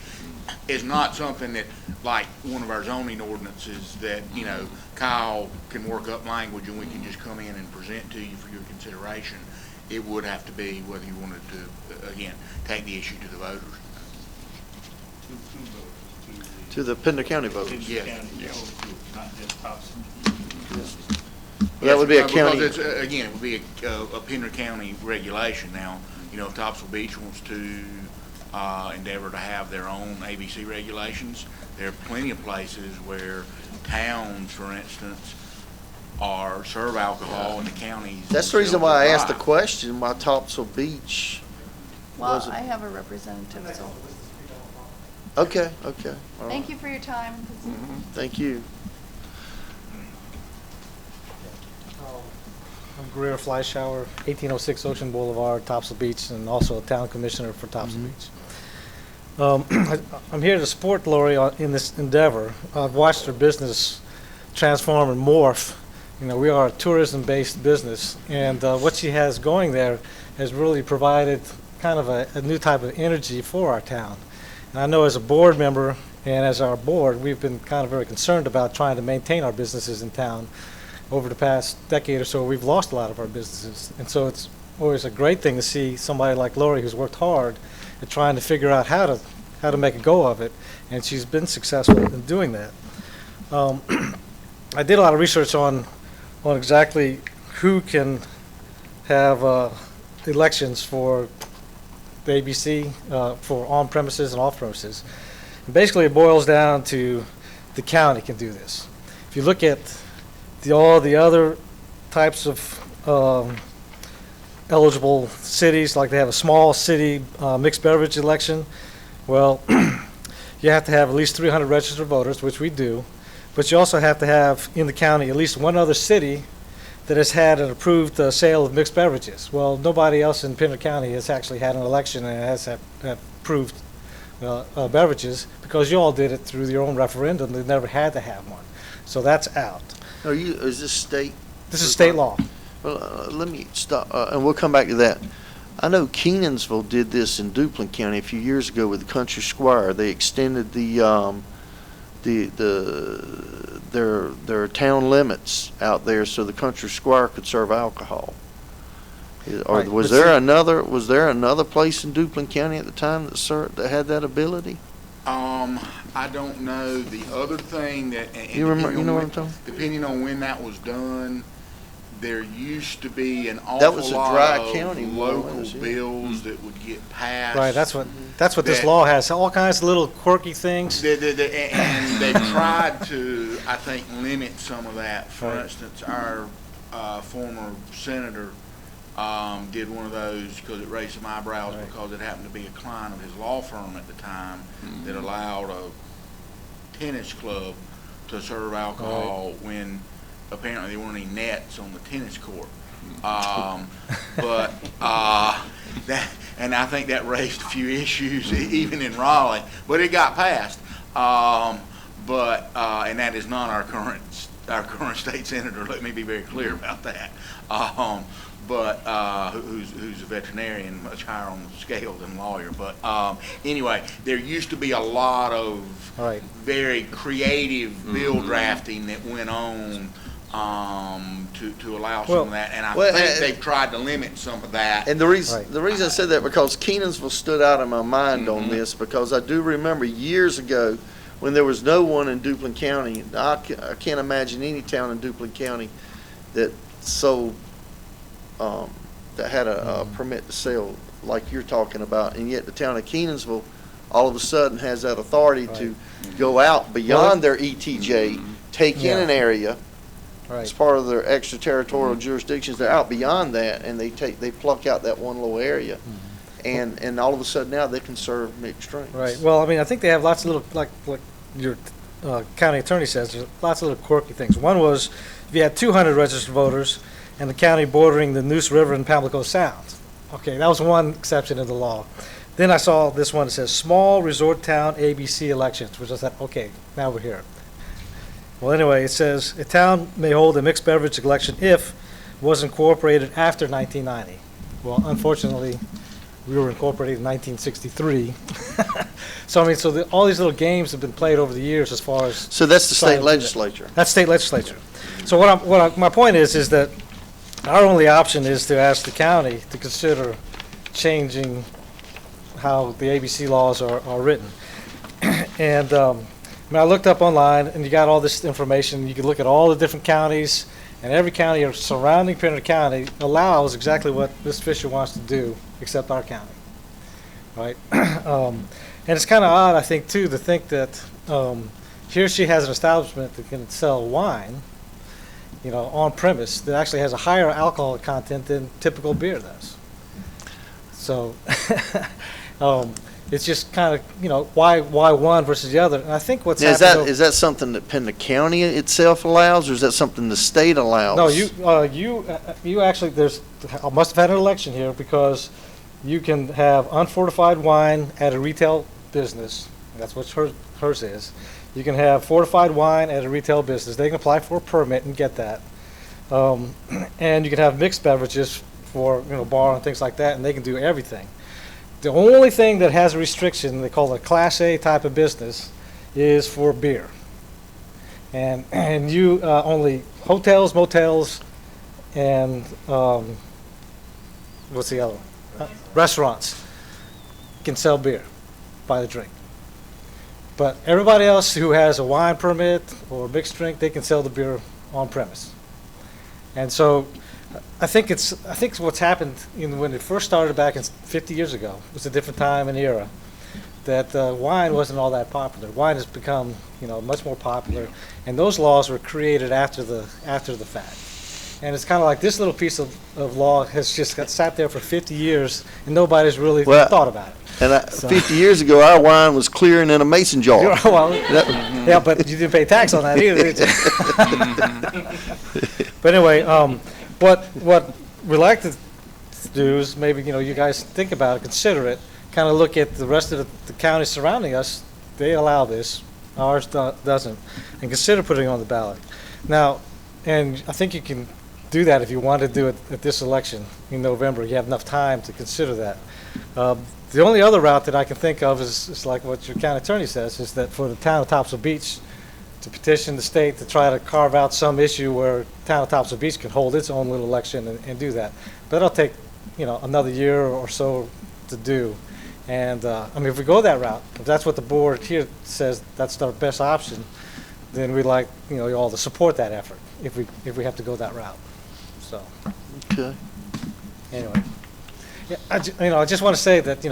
Speaker 17: It's not something that, like one of our zoning ordinances, that, Kyle can work up language and we can just come in and present to you for your consideration. It would have to be whether you wanted to, again, take the issue to the voters.
Speaker 1: To the Pender County voters?
Speaker 17: Yes.
Speaker 6: Not just Thompson.
Speaker 1: That would be a
Speaker 17: Because
Speaker 1: county.
Speaker 17: it's, again, it would be a Pender County regulation. Now, if Topsail Beach wants to endeavor to have their own ABC regulations, there are plenty of places where towns, for instance, serve alcohol in the counties.
Speaker 1: That's the reason why I asked the
Speaker 17: themselves
Speaker 1: question, why Topsail Beach
Speaker 8: Well,
Speaker 1: wasn't.
Speaker 8: I have a representative, so
Speaker 1: Okay. All
Speaker 8: thank
Speaker 1: right.
Speaker 8: you for your time.
Speaker 1: Thank you.
Speaker 19: I'm Greer Fleischauer, 1806 Ocean Boulevard, Topsail Beach, and also a town commissioner for Topsail Beach. I'm here to support Lori in this endeavor. I've watched her business transform and morph. We are a tourism-based business, and what she has going there has really provided kind of a new type of energy for our town. And I know as a board member and as our board, we've been kind of very concerned about trying to maintain our businesses in town. Over the past decade or so, we've lost a lot of our businesses. And so it's always a great thing to see somebody like Lori who's worked hard at trying to figure out how to make a go of it. And she's been successful in doing that. I did a lot of research on exactly who can have elections for the ABC, for on-premises and off-premises. And basically, it boils down to the county can do this. If you look at all the other types of eligible cities, like they have a small city mixed beverage election, well, you have to have at least 300 registered voters, which we do, but you also have to have in the county at least one other city that has had an approved sale of mixed beverages. Well, nobody else in Pender County has actually had an election and has approved beverages, because you all did it through your own referendum. They never had to have one. So that's out.
Speaker 1: Is this state?
Speaker 19: This is state law.
Speaker 1: Well, let me stop, and we'll come back to that. I know Kenansville did this in Duplin County a few years ago with the Country Squire. They extended their town limits out there so the Country Squire could serve alcohol. Or
Speaker 19: Right,
Speaker 1: was
Speaker 19: but
Speaker 1: there
Speaker 19: see-
Speaker 1: another place in Duplin County at the time that had that ability?
Speaker 17: I don't know. The other thing that, and
Speaker 1: You remember?
Speaker 17: depending
Speaker 1: You know
Speaker 17: on
Speaker 1: what
Speaker 17: when-
Speaker 1: I'm talking?
Speaker 17: Depending on when that was done, there used to be an
Speaker 1: That
Speaker 17: awful
Speaker 1: was a
Speaker 17: lot
Speaker 1: dry
Speaker 17: of
Speaker 1: county more or
Speaker 17: local
Speaker 1: less, yeah.
Speaker 17: bills that would get passed.
Speaker 19: Right, that's what this
Speaker 17: that-
Speaker 19: law has. All kinds of little quirky things.
Speaker 17: And they tried to, I think, limit some of that. For
Speaker 19: Right.
Speaker 17: instance, our former senator did one of those because it raised some eyebrows because it happened to be a client of his law firm at the time that allowed a tennis club to serve alcohol when apparently there weren't any nets on the tennis court. And I think that raised a few issues even in Raleigh, but it got passed. And that is not our current state senator. Let me be very clear about that. Who's a veterinarian, much higher on the scale than lawyer. But anyway, there used to be a lot of very creative bill drafting that went on to allow some of that, and I think they've tried to limit some of that.
Speaker 1: And the reason I said that, because Kenansville stood out in my mind on this, because I do remember years ago when there was no one in Duplin County. I can't imagine any town in Duplin County that sold that had a permit to sell like you're talking about, and yet the town of Kenansville all of a sudden has that authority to go out beyond their ETJ, take in an area.
Speaker 19: Right.
Speaker 1: As part of their extraterritorial jurisdictions, they're out beyond that, and they pluck out that one little area, and all of a sudden now they can serve mixed drinks.
Speaker 19: Right. Well, I mean, I think they have lots of little, like your county attorney says, there's lots of little quirky things. One was if you had 200 registered voters and the county bordering the Neuse River and Pamlico Sound. Okay, that was one exception of the law. Then I saw this one that says small resort town ABC elections, which I said, okay, now we're here. Well, anyway, it says a town may hold a mixed beverage election if it was incorporated after 1990. Well, unfortunately, we were incorporated in 1963. So, I mean, all these little games have been played over the years as far as...
Speaker 1: So that's the state legislature.
Speaker 19: That's state legislature. So my point is that our only option is to ask the county to consider changing how the ABC laws are written. And I looked up online, and you got all this information. You can look at all the different counties, and every county surrounding Pender County allows exactly what Ms. Fisher wants to do, except our county, right? And it's kind of odd, I think, too, to think that here she has an establishment that can sell wine, on premise, that actually has a higher alcohol content than typical beer does. So it's just kind of, why one versus the other? And I think what's happening...
Speaker 1: Is that something that Pender County itself allows, or is that something the state allows?
Speaker 19: No, you actually, I must have had an election here, because you can have unfortified wine at a retail business. That's what hers is. You can have fortified wine at a retail business. They can apply for a permit and get that. And you can have mixed beverages for, bar and things like that, and they can do everything. The only thing that has a restriction, they call it a Class A type of business, is for beer. And you only hotels, motels, and what's the other one? Restaurants can sell beer by the drink. But everybody else who has a wine permit or mixed drink, they can sell the beer on premise. And so I think what's happened when it first started back 50 years ago, it was a different time and era, that wine wasn't all that popular. Wine has become much more popular, and those laws were created after the fact. And it's kind of like this little piece of law has just got sat there for 50 years, and nobody's really
Speaker 1: Well,
Speaker 19: thought about it.
Speaker 1: And
Speaker 19: So-
Speaker 1: 50 years ago, our wine was clearing in a mason jar.
Speaker 19: Well,
Speaker 1: That-
Speaker 19: yeah, but you didn't pay tax on that either, did you? But anyway, what we'd like to do is maybe, you guys think about it, consider it, kind of look at the rest of the counties surrounding us. They allow this, ours doesn't, and consider putting it on the ballot. Now, and I think you can do that if you want to do it at this election in November. You have enough time to consider that. The only other route that I can think of is like what your county attorney says, is that for the town of Topsail Beach to petition the state to try to carve out some issue where town of Topsail Beach can hold its own little election and do that. But that'll take, another year or so to do. And, if we go that route, if that's what the board here says that's our best option, then we'd like, you all to support that effort if we have to go that route. So,
Speaker 1: Okay.
Speaker 19: anyway. Yeah, I just want to say that,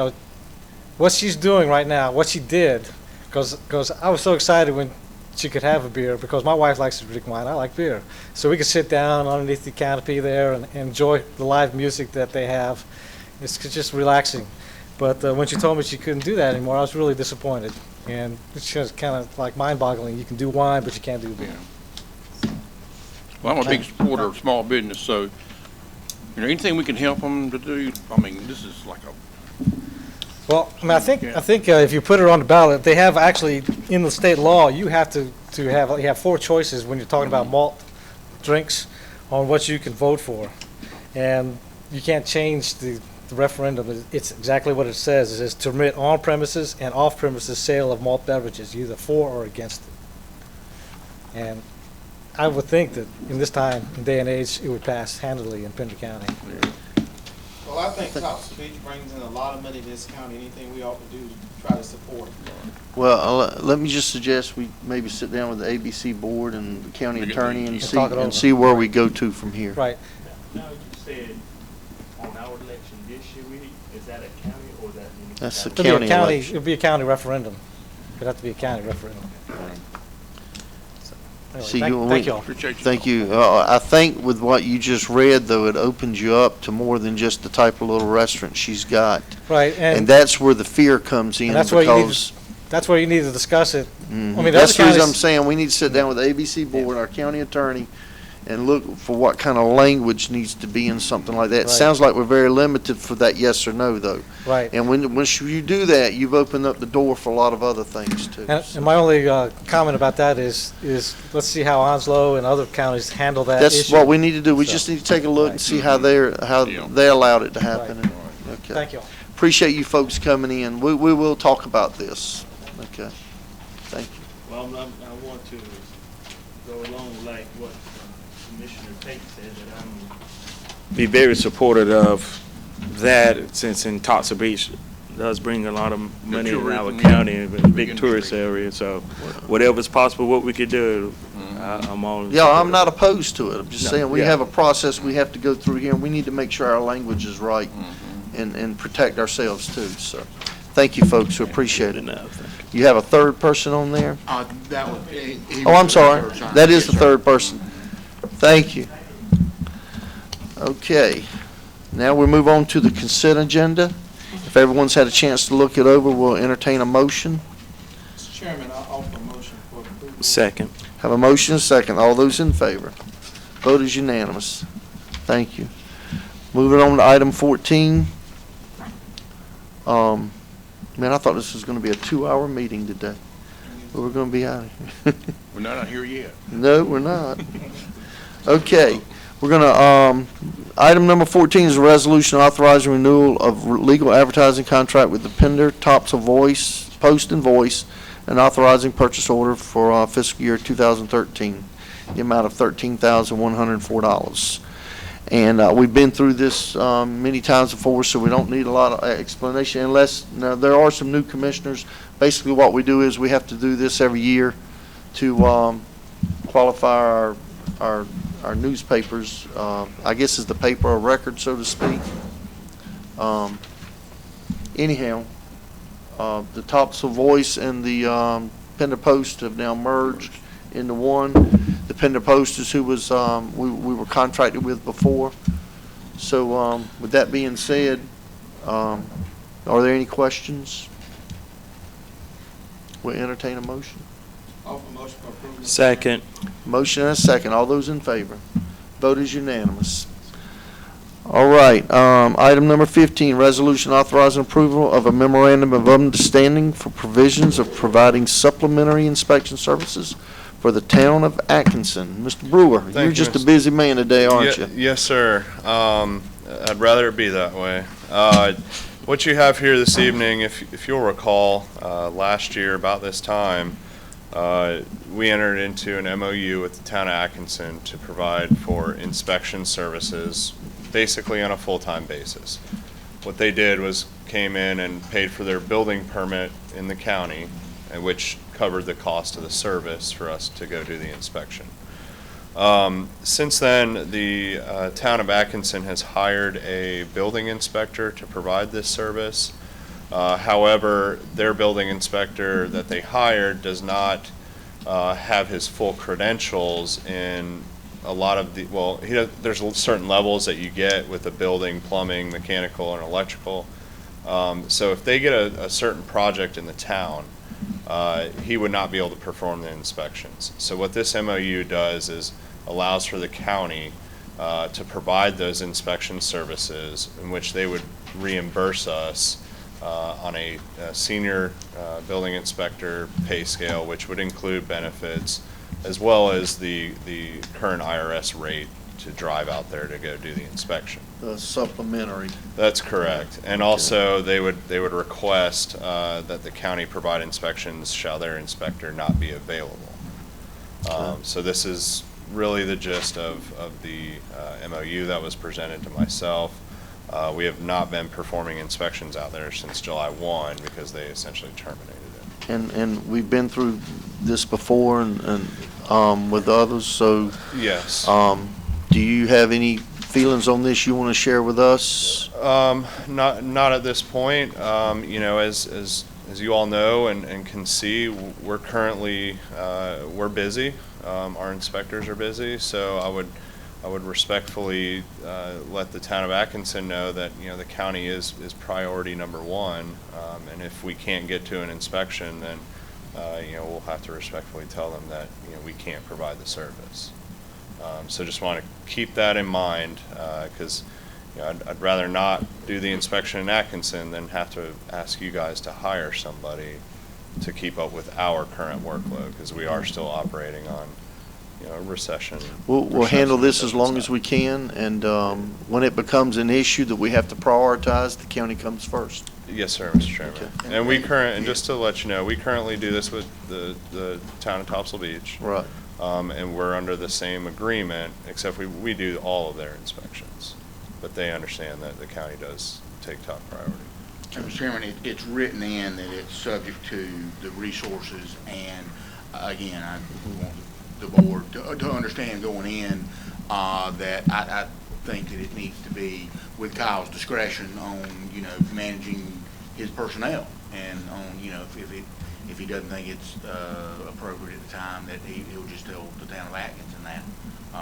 Speaker 19: what she's doing right now, what she did, because I was so excited when she could have a beer, because my wife likes to drink wine, I like beer. So we could sit down underneath the canopy there and enjoy the live music that they have. It's just relaxing. But when she told me she couldn't do that anymore, I was really disappointed. And it's just kind of like mind-boggling. You can do wine, but you can't do beer.
Speaker 5: Well, I'm a big supporter of small business, so, anything we can help them to do, this is like a,
Speaker 19: Well, I think if you put it on the ballot, they have actually, in the state law, you have you have 4 choices when you're talking about malt drinks on what you can vote for. And you can't change the referendum. It's exactly what it says. It says to permit on-premises and off-premises sale of malt beverages, either for or against it. And I would think that in this time and day and age, it would pass handily in Pender County.
Speaker 2: Well, I think Topsail Beach brings in a lot of money to this county. Anything we ought to do to try to support it.
Speaker 1: Well, let me just suggest we maybe sit down with the ABC board and the county attorney and
Speaker 19: talk it over.
Speaker 1: see where we go to from here.
Speaker 19: Right.
Speaker 6: Now, you said on our election this year, is that a county or is that?
Speaker 1: That's the
Speaker 19: It'll be
Speaker 1: county
Speaker 19: a county,
Speaker 1: election.
Speaker 19: it'll be a county referendum. It'd have to be a county referendum. Anyway,
Speaker 1: See,
Speaker 19: thank you all.
Speaker 5: appreciate you.
Speaker 1: Thank you. I think with what you just read, though, it opens you up to more than just the type of little restaurant she's got.
Speaker 19: Right,
Speaker 1: And
Speaker 19: and
Speaker 1: that's where the fear comes in,
Speaker 19: And that's where you need to-
Speaker 1: because
Speaker 19: that's where you need to discuss it.
Speaker 1: Mhm.
Speaker 19: I mean,
Speaker 1: That's the
Speaker 19: other
Speaker 1: reason I'm
Speaker 19: counties-
Speaker 1: saying we need to sit down with the ABC board, our county attorney, and look for what kind of language needs to be in something like that. It
Speaker 19: Right.
Speaker 1: sounds like we're very limited for that yes or no, though.
Speaker 19: Right.
Speaker 1: And once you do that, you've opened up the door for a lot of other things, too.
Speaker 19: And my only comment about that is let's see how Onslow and other counties handle that issue.
Speaker 1: That's what we need to do. We
Speaker 19: So-
Speaker 1: just need to take a look and
Speaker 19: Right.
Speaker 1: see how they allowed it to happen.
Speaker 19: Right.
Speaker 1: Okay.
Speaker 19: Thank you all.
Speaker 1: Appreciate you folks coming in. We will talk about this. Okay. Thank you.
Speaker 6: Well, I want to go along like what Commissioner Tate said, that be very supportive of that, since in Topsail Beach does bring a lot of money in our
Speaker 5: tourism,
Speaker 6: county, a
Speaker 5: big
Speaker 6: big tourist
Speaker 5: industry.
Speaker 6: area. So whatever's possible, what we could do, I'm all. in
Speaker 1: Yeah,
Speaker 6: support
Speaker 1: I'm
Speaker 6: of
Speaker 1: not
Speaker 6: that.
Speaker 1: opposed to it. I'm just
Speaker 6: No,
Speaker 1: saying, we
Speaker 6: yeah.
Speaker 1: have a process we have to go through here, and we need to make sure our language is right and protect ourselves too, so. Thank you, folks, we appreciate it. You have a third person on there?
Speaker 17: That was.
Speaker 1: Oh, I'm sorry. That is the third person. Thank you. Okay. Now we move on to the consent agenda. If everyone's had a chance to look it over, we'll entertain a motion.
Speaker 2: Mr. Chairman, I'll offer a motion for approval.
Speaker 6: Second.
Speaker 1: Have a motion, and a second. All those in favor? Vote is unanimous. Thank you. Moving on to item 14. Man, I thought this was going to be a 2-hour meeting today. But we're going to be out of here.
Speaker 5: We're not out here yet.
Speaker 1: No, we're not. Okay, we're gonna, item number 14 is a resolution authorizing renewal of legal advertising contract with the Pender Topsail Post and Voice, and authorizing purchase order for fiscal year 2013, the amount of $13,104. And we've been through this many times before, so we don't need a lot of explanation unless, now, there are some new commissioners. Basically, what we do is we have to do this every year to qualify our newspapers, I guess is the paper of record, so to speak. Anyhow, the Topsail Voice and the Pender Post have now merged into one. Depender Posters, who was, we were contracted with before. So, with that being said, are there any questions? We'll entertain a motion.
Speaker 3: Offer motion for approval.
Speaker 6: Second.
Speaker 1: Motion and a second. All those in favor? Vote is unanimous. All right, item number 15, resolution authorizing approval of a memorandum of understanding for provisions of providing supplementary inspection services for the town of Atkinson. Mr. Brewer,
Speaker 10: Thank
Speaker 1: you're
Speaker 10: you,
Speaker 1: just a
Speaker 10: Mr.
Speaker 1: busy man today, aren't you?
Speaker 10: Yes, sir. I'd rather it be that way. What you have here this evening, if you'll recall, last year about this time, we entered into an MOU with the town of Atkinson to provide for inspection services, basically on a full-time basis. What they did was came in and paid for their building permit in the county, which covered the cost of the service for us to go do the inspection. Since then, the town of Atkinson has hired a building inspector to provide this service. However, their building inspector that they hired does not have his full credentials in a lot of the, well, there's certain levels that you get with the building, plumbing, mechanical, and electrical. So if they get a certain project in the town, he would not be able to perform the inspections. So what this MOU does is allows for the county to provide those inspection services in which they would reimburse us on a senior building inspector pay scale, which would include benefits as well as the current IRS rate to drive out there to go do the inspection.
Speaker 1: Supplementary.
Speaker 10: That's correct. And also, they would request that the county provide inspections shall their inspector not be available. So this is really the gist of the MOU that was presented to myself. We have not been performing inspections out there since July 1 because they essentially terminated it.
Speaker 1: And we've been through this before and with others, so.
Speaker 10: Yes.
Speaker 1: Do you have any feelings on this you want to share with us?
Speaker 10: Not at this point. You know, as you all know and can see, we're currently we're busy. Our inspectors are busy, so I would respectfully let the town of Atkinson know that, you know, the county is priority number one, and if we can't get to an inspection, then you know, we'll have to respectfully tell them that, you know, we can't provide the service. So just want to keep that in mind, because you know, I'd rather not do the inspection in Atkinson than have to ask you guys to hire somebody to keep up with our current workload, because we are still operating on, you know, recession.
Speaker 1: We'll handle this as long as we can, and when it becomes an issue that we have to prioritize, the county comes first.
Speaker 10: Yes, sir, Mr. Chairman.
Speaker 1: Okay.
Speaker 10: And just to let you know, we currently do this with the town of Topsail Beach.
Speaker 1: Right.
Speaker 10: And we're under the same agreement, except we do all of their inspections. But they understand that the county does take top priority.
Speaker 17: Mr. Chairman, it's written in that it's subject to the resources, and again, we want the board to understand going in that I think that it needs to be with Kyle's discretion on, you know, managing his personnel, and on, you know, if he doesn't think it's appropriate at the time, that he'll just tell the town of Atkinson that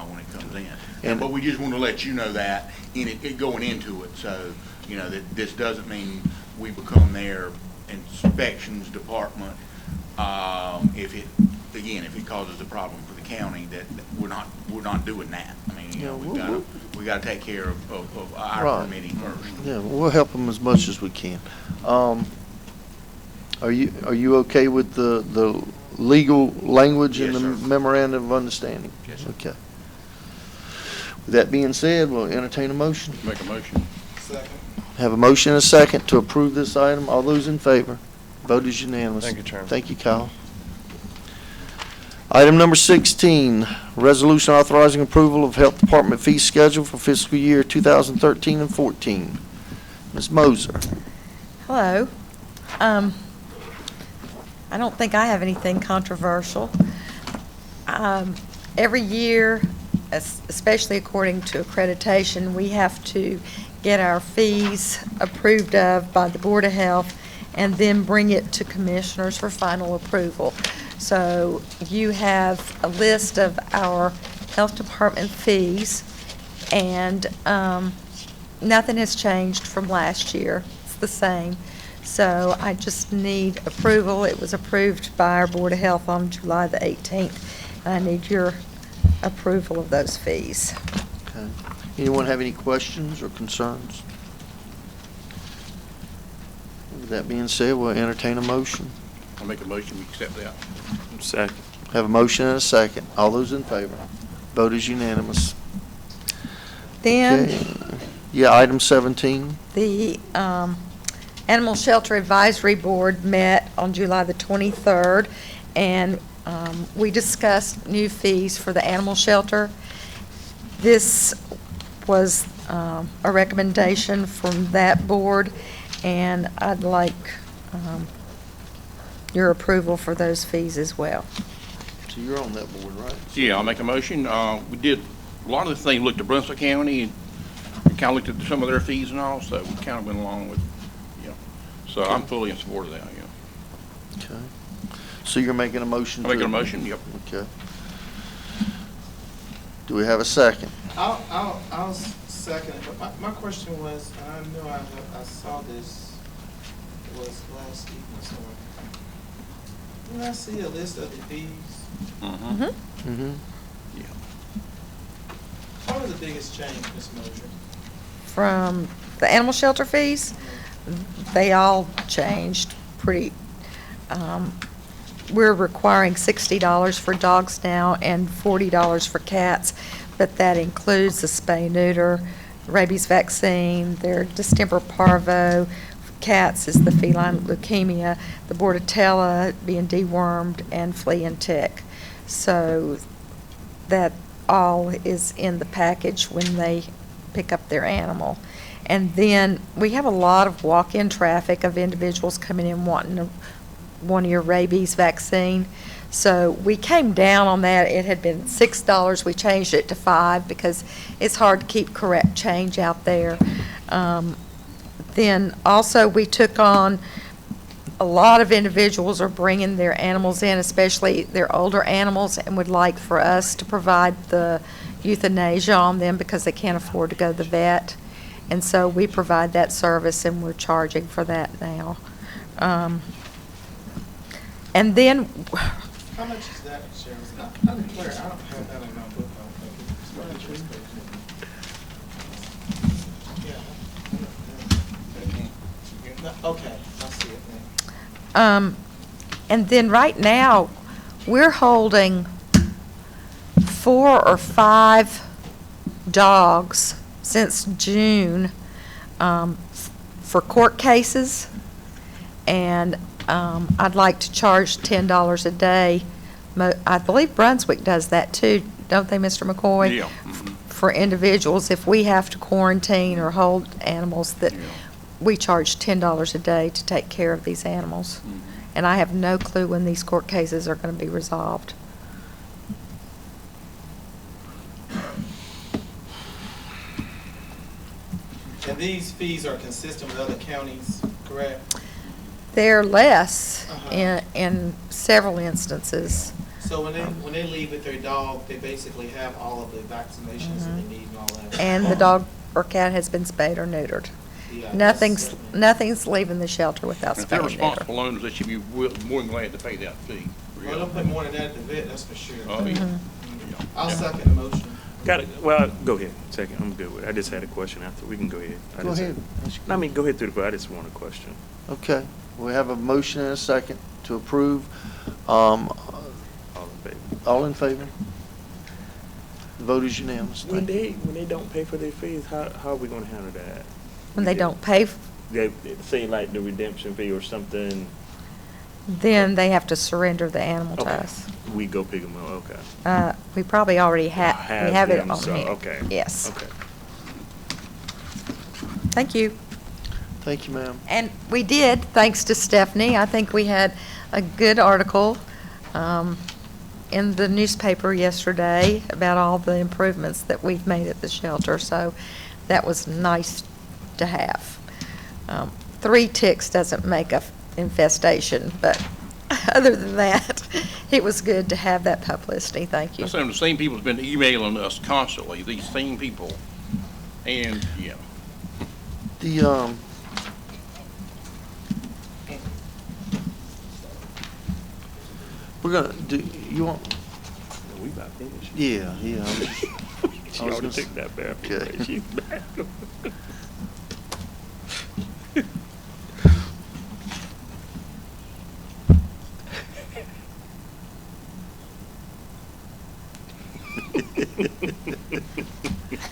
Speaker 17: when it comes in. But we just want to let you know that in it going into it, so you know that this doesn't mean we become their inspections department if it causes a problem for the county, that we're not doing that. I mean, you know, we got to take care of our permitting first.
Speaker 1: Yeah, we'll help them as much as we can. Are you okay with the legal language in the memorandum of understanding?
Speaker 5: Yes, sir.
Speaker 1: Okay. With that being said, we'll entertain a motion.
Speaker 5: Make a motion.
Speaker 2: Second.
Speaker 1: Have a motion and a second to approve this item. All those in favor? Vote is unanimous.
Speaker 10: Thank you, Chairman.
Speaker 1: Thank you, Kyle. Item number 16, resolution authorizing approval of Health Department fee schedule for fiscal year 2013 and 14. Ms. Moser.
Speaker 20: Hello. I don't think I have anything controversial. Every year, especially according to accreditation, we have to get our fees approved of by the Board of Health and then bring it to commissioners for final approval. So you have a list of our health department fees, and nothing has changed from last year. It's the same. So I just need approval. It was approved by our Board of Health on July the 18th. I need your approval of those fees.
Speaker 1: Okay. Anyone have any questions or concerns? With that being said, we'll entertain a motion.
Speaker 5: I'll make a motion, we accept that.
Speaker 6: Second.
Speaker 1: Have a motion and a second. All those in favor? Vote is unanimous.
Speaker 20: Then
Speaker 1: Okay. Yeah, item 17.
Speaker 20: the Animal Shelter Advisory Board met on July the 23rd, and we discussed new fees for the animal shelter. This was a recommendation from that board, and I'd like your approval for those fees as well.
Speaker 1: So you're on that board, right?
Speaker 5: Yeah, I'll make a motion. We did, a lot of the things looked at Brunswick County, and we kind of looked at some of their fees and all, so we kind of went along with, you know. So I'm fully in support of that, you know.
Speaker 1: Okay. So you're making a motion?
Speaker 5: I'm making a motion, yep.
Speaker 1: Okay. Do we have a second?
Speaker 2: I'll second it, but my question was, I know I saw this, it was last evening somewhere. When I see a list of the fees,
Speaker 20: Mm-hmm.
Speaker 1: Mm-hmm.
Speaker 5: Yeah.
Speaker 2: what was the biggest change, Ms. Mosher?
Speaker 20: From the animal shelter fees, they all changed pretty. We're requiring $60 for dogs now and $40 for cats, but that includes the spay neuter, rabies vaccine, their distemper parvo. Cats is the feline leukemia, the bordetella being dewormed, and flea and tick. So that all is in the package when they pick up their animal. And then we have a lot of walk-in traffic of individuals coming in wanting a one-year rabies vaccine. So we came down on that. It had been $6. We changed it to $5 because it's hard to keep correct change out there. Then also we took on, a lot of individuals are bringing their animals in, especially their older animals, and would like for us to provide the euthanasia on them because they can't afford to go to the vet. And so we provide that service, and we're charging for that now. And then,
Speaker 2: How much is that, Sharon? I declare, I don't have that in my book, I don't think. It's yeah. Okay, I see it now.
Speaker 20: and then right now, we're holding 4 or 5 dogs since June for court cases, and I'd like to charge $10 a day. I believe Brunswick does that too, don't they, Mr. McCoy?
Speaker 5: Yeah.
Speaker 20: For individuals, if we have to quarantine or hold animals, that we charge $10 a day to take care of these animals. And I have no clue when these court cases are going to be resolved.
Speaker 2: And these fees are consistent with other counties, correct?
Speaker 20: They're less in several instances.
Speaker 2: So when they leave with their dog, they basically have all of the vaccinations that they need and all that?
Speaker 20: And the dog or cat has been spayed or neutered.
Speaker 2: Yeah,
Speaker 20: Nothing's leaving the shelter without
Speaker 5: If they're
Speaker 20: spaying and neuter.
Speaker 5: responsible owners, they should be more than glad to pay that fee.
Speaker 2: Well, they'll pay more than that at the vet, that's for sure.
Speaker 5: Oh, yeah.
Speaker 2: I'll second the motion.
Speaker 6: Got it. Well, go ahead. Second, I'm good with it. I just had a question after. We can go ahead.
Speaker 1: Go ahead.
Speaker 6: I mean, go ahead through the, I just want a question.
Speaker 1: Okay. We have a motion and a second to approve.
Speaker 6: All in favor?
Speaker 1: All in favor? The vote is unanimous.
Speaker 6: When
Speaker 1: Thank you.
Speaker 6: they don't pay for their fees, how are we gonna handle that?
Speaker 20: When they don't pay,
Speaker 6: They say like the redemption fee or something.
Speaker 20: then they have to surrender the animal to
Speaker 6: Okay.
Speaker 20: us.
Speaker 6: We go pick them up. Okay.
Speaker 20: We probably already we have it
Speaker 6: them,
Speaker 20: on
Speaker 6: so,
Speaker 20: hand.
Speaker 6: okay.
Speaker 20: Yes.
Speaker 6: Okay.
Speaker 20: Thank you.
Speaker 1: Thank you, ma'am.
Speaker 20: And we did, thanks to Stephanie. I think we had a good article in the newspaper yesterday about all the improvements that we've made at the shelter, so that was nice to have. 3 ticks doesn't make a infestation, but other than that, it was good to have that publicity. Thank you.
Speaker 5: Some of the same people's been emailing us constantly, these same people. And, yeah.
Speaker 1: The, we're gonna do, you want,
Speaker 6: We about finished.
Speaker 1: yeah.
Speaker 6: She
Speaker 1: I was
Speaker 6: already
Speaker 1: gonna
Speaker 6: took that bath.
Speaker 1: Okay.
Speaker 6: She's back.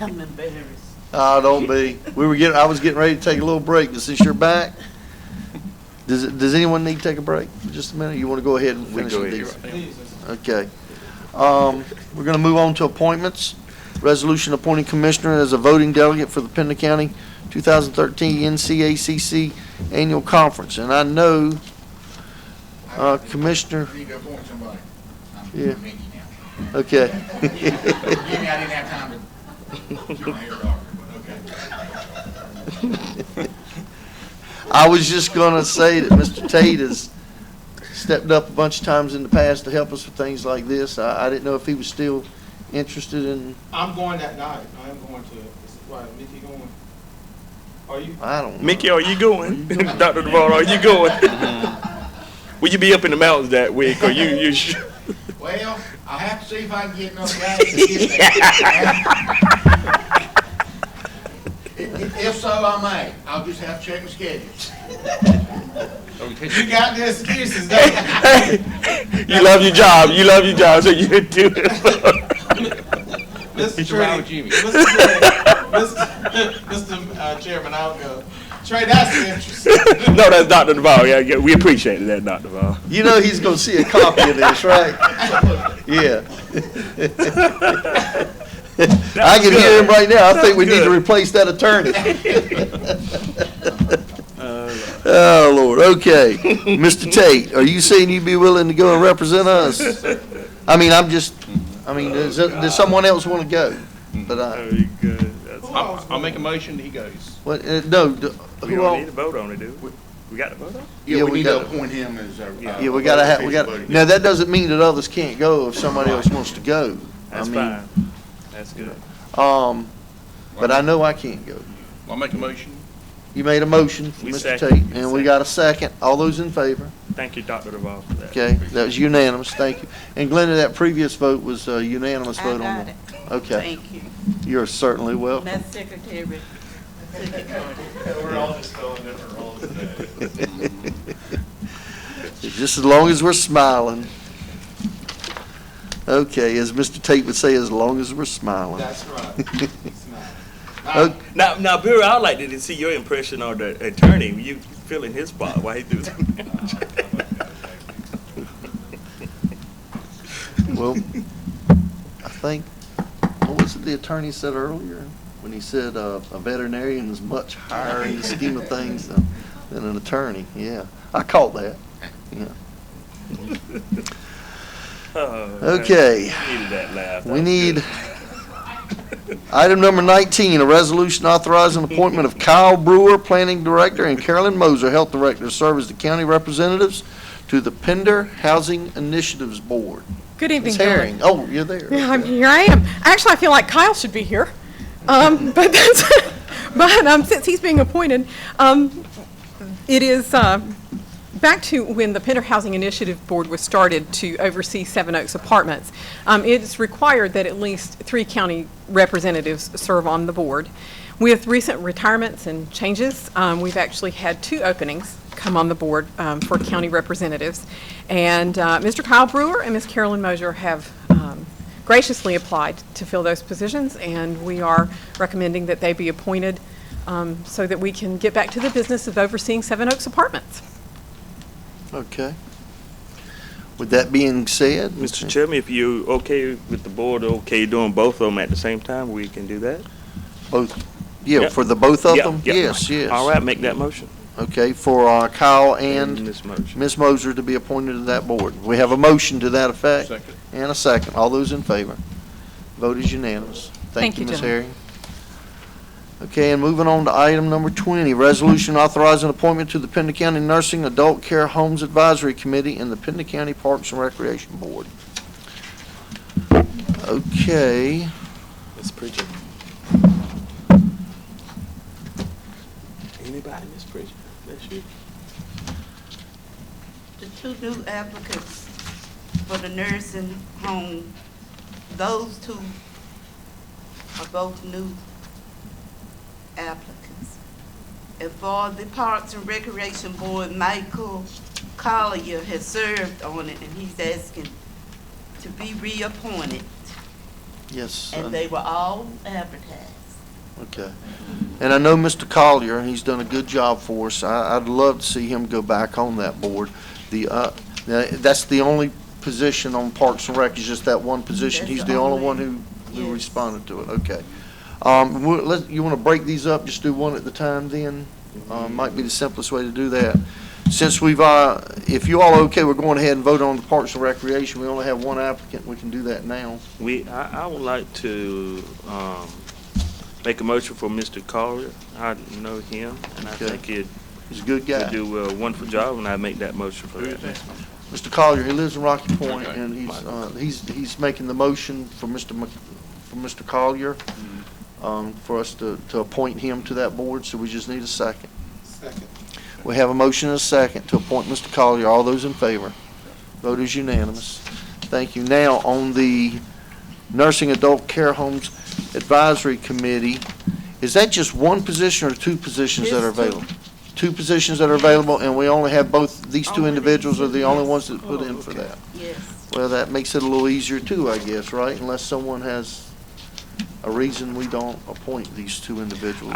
Speaker 12: I'm embarrassed.
Speaker 1: Don't be. I was getting ready to take a little break, but since you're back, does anyone need to take a break for just a minute? You want to go ahead and
Speaker 6: We
Speaker 1: finish
Speaker 6: go
Speaker 1: with
Speaker 6: ahead.
Speaker 1: these? Okay. We're going to move on to appointments. Resolution appointing commissioner as a voting delegate for the Pender County 2013 NCACC Annual Conference. And I know Commissioner,
Speaker 17: I need to appoint somebody.
Speaker 1: Yeah.
Speaker 17: I'm Mickey now.
Speaker 1: okay.
Speaker 17: Forgive me, I didn't have time to do my hair darker, but okay.
Speaker 1: I was just going to say that Mr. Tate has stepped up a bunch of times in the past to help us with things like this. I didn't know if he was still interested in,
Speaker 2: I'm going that night. I am going to, why, Mickey going? Are you?
Speaker 1: I don't know.
Speaker 6: Mickey, are you going? Dr. Duvall, are you going? Will you be up in the mountains that week, or you
Speaker 17: Well, I have to see if I can get enough gas to get there. If so, I may. I'll just have to check my schedules.
Speaker 2: You got the excuses, don't you?
Speaker 6: You love your job, so you do it.
Speaker 2: Mr.
Speaker 5: Around
Speaker 2: Trey,
Speaker 5: Jimmy.
Speaker 2: Mr. Chairman, I'll go. Trey, that's the interest.
Speaker 6: No, that's Dr. Duvall. Yeah, we appreciate that, Dr. Duvall.
Speaker 1: You know he's going to see a copy of this, right? Yeah. I can hear him right now. I think we need to replace that attorney. Oh, Lord. Okay. Mr. Tate, are you saying you'd be willing to go and represent us? Does someone else want to go? But
Speaker 6: Very good.
Speaker 5: I'll make a motion, he goes.
Speaker 1: what?
Speaker 6: We
Speaker 1: Who
Speaker 6: don't
Speaker 1: all?
Speaker 6: need to vote on it, do we? We got to vote on it?
Speaker 1: Yeah,
Speaker 17: Yeah,
Speaker 1: we
Speaker 17: we need to
Speaker 1: got-
Speaker 17: appoint him as a.
Speaker 1: Yeah, we gotta now, that doesn't mean that others can't go if somebody else wants to go.
Speaker 6: That's
Speaker 1: I mean,
Speaker 6: fine. That's good.
Speaker 1: But I know I can't go.
Speaker 5: I'll make a motion.
Speaker 1: You made a motion for
Speaker 6: We
Speaker 1: Mr.
Speaker 6: second.
Speaker 1: Tate,
Speaker 6: We
Speaker 1: and we
Speaker 6: second.
Speaker 1: got a second. All those in favor?
Speaker 6: Thank you, Dr. Duvall, for that.
Speaker 1: Okay, that was unanimous, thank you. And Glenda, that previous vote was a unanimous
Speaker 12: I
Speaker 1: vote on
Speaker 12: got
Speaker 1: the.
Speaker 12: it.
Speaker 1: Okay,
Speaker 12: Thank you.
Speaker 1: you're certainly welcome.
Speaker 12: Madam Secretary.
Speaker 10: We're all just filling different roles today.
Speaker 1: Just as long as we're smiling. Okay, as Mr. Tate would say, as long as we're smiling.
Speaker 2: That's right.
Speaker 1: Okay.
Speaker 6: Now, Bill, I'd like to see your impression on the attorney. You filling his spot while he do that.
Speaker 1: Well, I think, what was it the attorney said earlier? When he said a veterinarian is much higher in the scheme of things than an attorney. Yeah, I caught that. Yeah. Okay.
Speaker 6: Needed that laugh. That
Speaker 1: We
Speaker 6: was
Speaker 1: need
Speaker 6: good.
Speaker 1: item number 19, a resolution authorizing appointment of Kyle Brewer, Planning Director, and Carolyn Moser, Health Director, to serve as the county representatives to the Pender Housing Initiatives Board.
Speaker 21: Good evening,
Speaker 1: Ms.
Speaker 21: gentlemen.
Speaker 1: Herring. Oh, you're there.
Speaker 21: Yeah, here I am. Actually, I feel like Kyle should be here. But that's, since he's being appointed, it is back to when the Pender Housing Initiative Board was started to oversee Seven Oaks Apartments. It's required that at least 3 county representatives serve on the board. With recent retirements and changes, we've actually had 2 openings come on the board for county representatives. And Mr. Kyle Brewer and Ms. Carolyn Moser have graciously applied to fill those positions, and we are recommending that they be appointed so that we can get back to the business of overseeing Seven Oaks Apartments.
Speaker 1: Okay. With that being said,
Speaker 6: Mr. Chairman, if you okay with the board, okay doing both of them at the same time, we can do that?
Speaker 1: Both, yeah,
Speaker 6: Yep.
Speaker 1: for the both of
Speaker 6: Yep,
Speaker 1: them?
Speaker 6: yep.
Speaker 1: Yes, yes.
Speaker 6: All right, make that motion.
Speaker 1: Okay, for Kyle and
Speaker 6: Ms. Moser.
Speaker 1: Ms. Moser to be appointed to that board. We have a motion to that effect.
Speaker 5: Second.
Speaker 1: And a second. All those in favor? Vote is unanimous.
Speaker 21: Thank you,
Speaker 1: Ms.
Speaker 21: gentlemen.
Speaker 1: Herring. Okay, and moving on to item number 20, resolution authorizing appointment to the Pender County Nursing Adult Care Homes Advisory Committee and the Pender County Parks and Recreation Board. Okay.
Speaker 6: Ms. Pritchard. Anybody, Ms. Pritchard? That's you.
Speaker 12: The two new applicants for the nursing home, those two are both new applicants. And for the Parks and Recreation Board, Michael Collier has served on it, and he's asking to be reappointed.
Speaker 1: Yes.
Speaker 12: And they were all advertised.
Speaker 1: Okay. And I know Mr. Collier, he's done a good job for us. I'd love to see him go back on that board. That's the only position on Parks and Rec, is just that one position.
Speaker 12: That's
Speaker 1: He's
Speaker 12: the
Speaker 1: the only
Speaker 12: only-
Speaker 1: one who
Speaker 12: yes.
Speaker 1: responded to it. Okay. You want to break these up, just do one at a time then? Might be the simplest way to do that. Since if you all are okay, we're going ahead and vote on the Parks and Recreation. We only have one applicant. We can do that now.
Speaker 6: I would like to make a motion for Mr. Collier. I know him, and I
Speaker 1: Okay.
Speaker 6: think
Speaker 1: He's a good guy.
Speaker 6: he'd do a wonderful job, and I make that motion for that.
Speaker 1: Mr. Collier, he lives in Rocky Point,
Speaker 5: Okay.
Speaker 1: and he's making the motion for Mr. Collier, for us to appoint him to that board, so we just need a second.
Speaker 2: Second.
Speaker 1: We have a motion and a second to appoint Mr. Collier. All those in favor? Vote is unanimous. Thank you. Now, on the Nursing Adult Care Homes Advisory Committee, is that just one position or two positions that are
Speaker 12: It's two.
Speaker 1: available? Two positions that are available, and we only have these two individuals are the only ones that put in for that?
Speaker 12: Yes.
Speaker 1: Well, that makes it a little easier too, I guess, right? Unless someone has a reason we don't appoint these two individuals.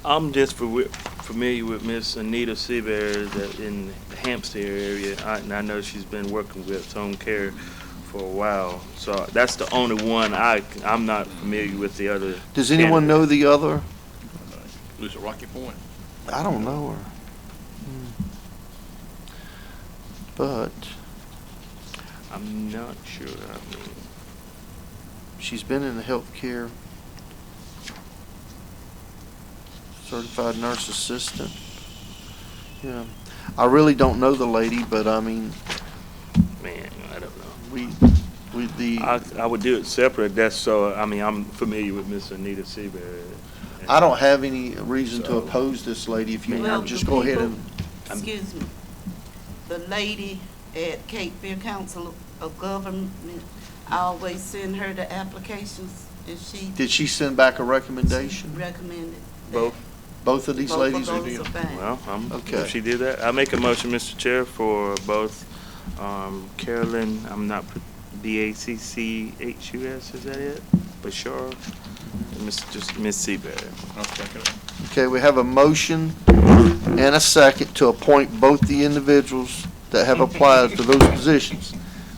Speaker 6: I'm just familiar with Miss Anita Seabury that in the Hampstead area, and I know she's been working with home care for a while. So that's the only one I'm not familiar with the other.
Speaker 1: Does anyone know the other?
Speaker 5: Lives at Rocky Point.
Speaker 1: I don't know her. But
Speaker 6: I'm not sure. I mean,
Speaker 1: she's been in the healthcare, certified nurse assistant. Yeah. I really don't know the lady, but I mean,
Speaker 6: man, I don't know.
Speaker 1: I
Speaker 6: would do it separate. That's so. I mean, I'm familiar with Miss Anita Seabury.
Speaker 1: I don't have any reason to oppose this lady. If you
Speaker 12: Well,
Speaker 1: just
Speaker 12: the
Speaker 1: go ahead
Speaker 12: people-
Speaker 1: and.
Speaker 12: Excuse me. The lady at Cape Fear Council of Government, I always send her the applications, and she
Speaker 1: Did she send back a recommendation?
Speaker 12: recommended.
Speaker 1: Both of these
Speaker 12: Both of
Speaker 1: ladies are
Speaker 12: those are fine.
Speaker 6: Well,
Speaker 1: Okay.
Speaker 6: if she did that, I make a motion, Mr. Chair, for both Carolyn. I'm not BACCHUS. Is that it? Bashar. Miss Seabury.
Speaker 5: I'll second it.
Speaker 1: Okay, we have a motion and a second to appoint both the individuals that have applied for those positions.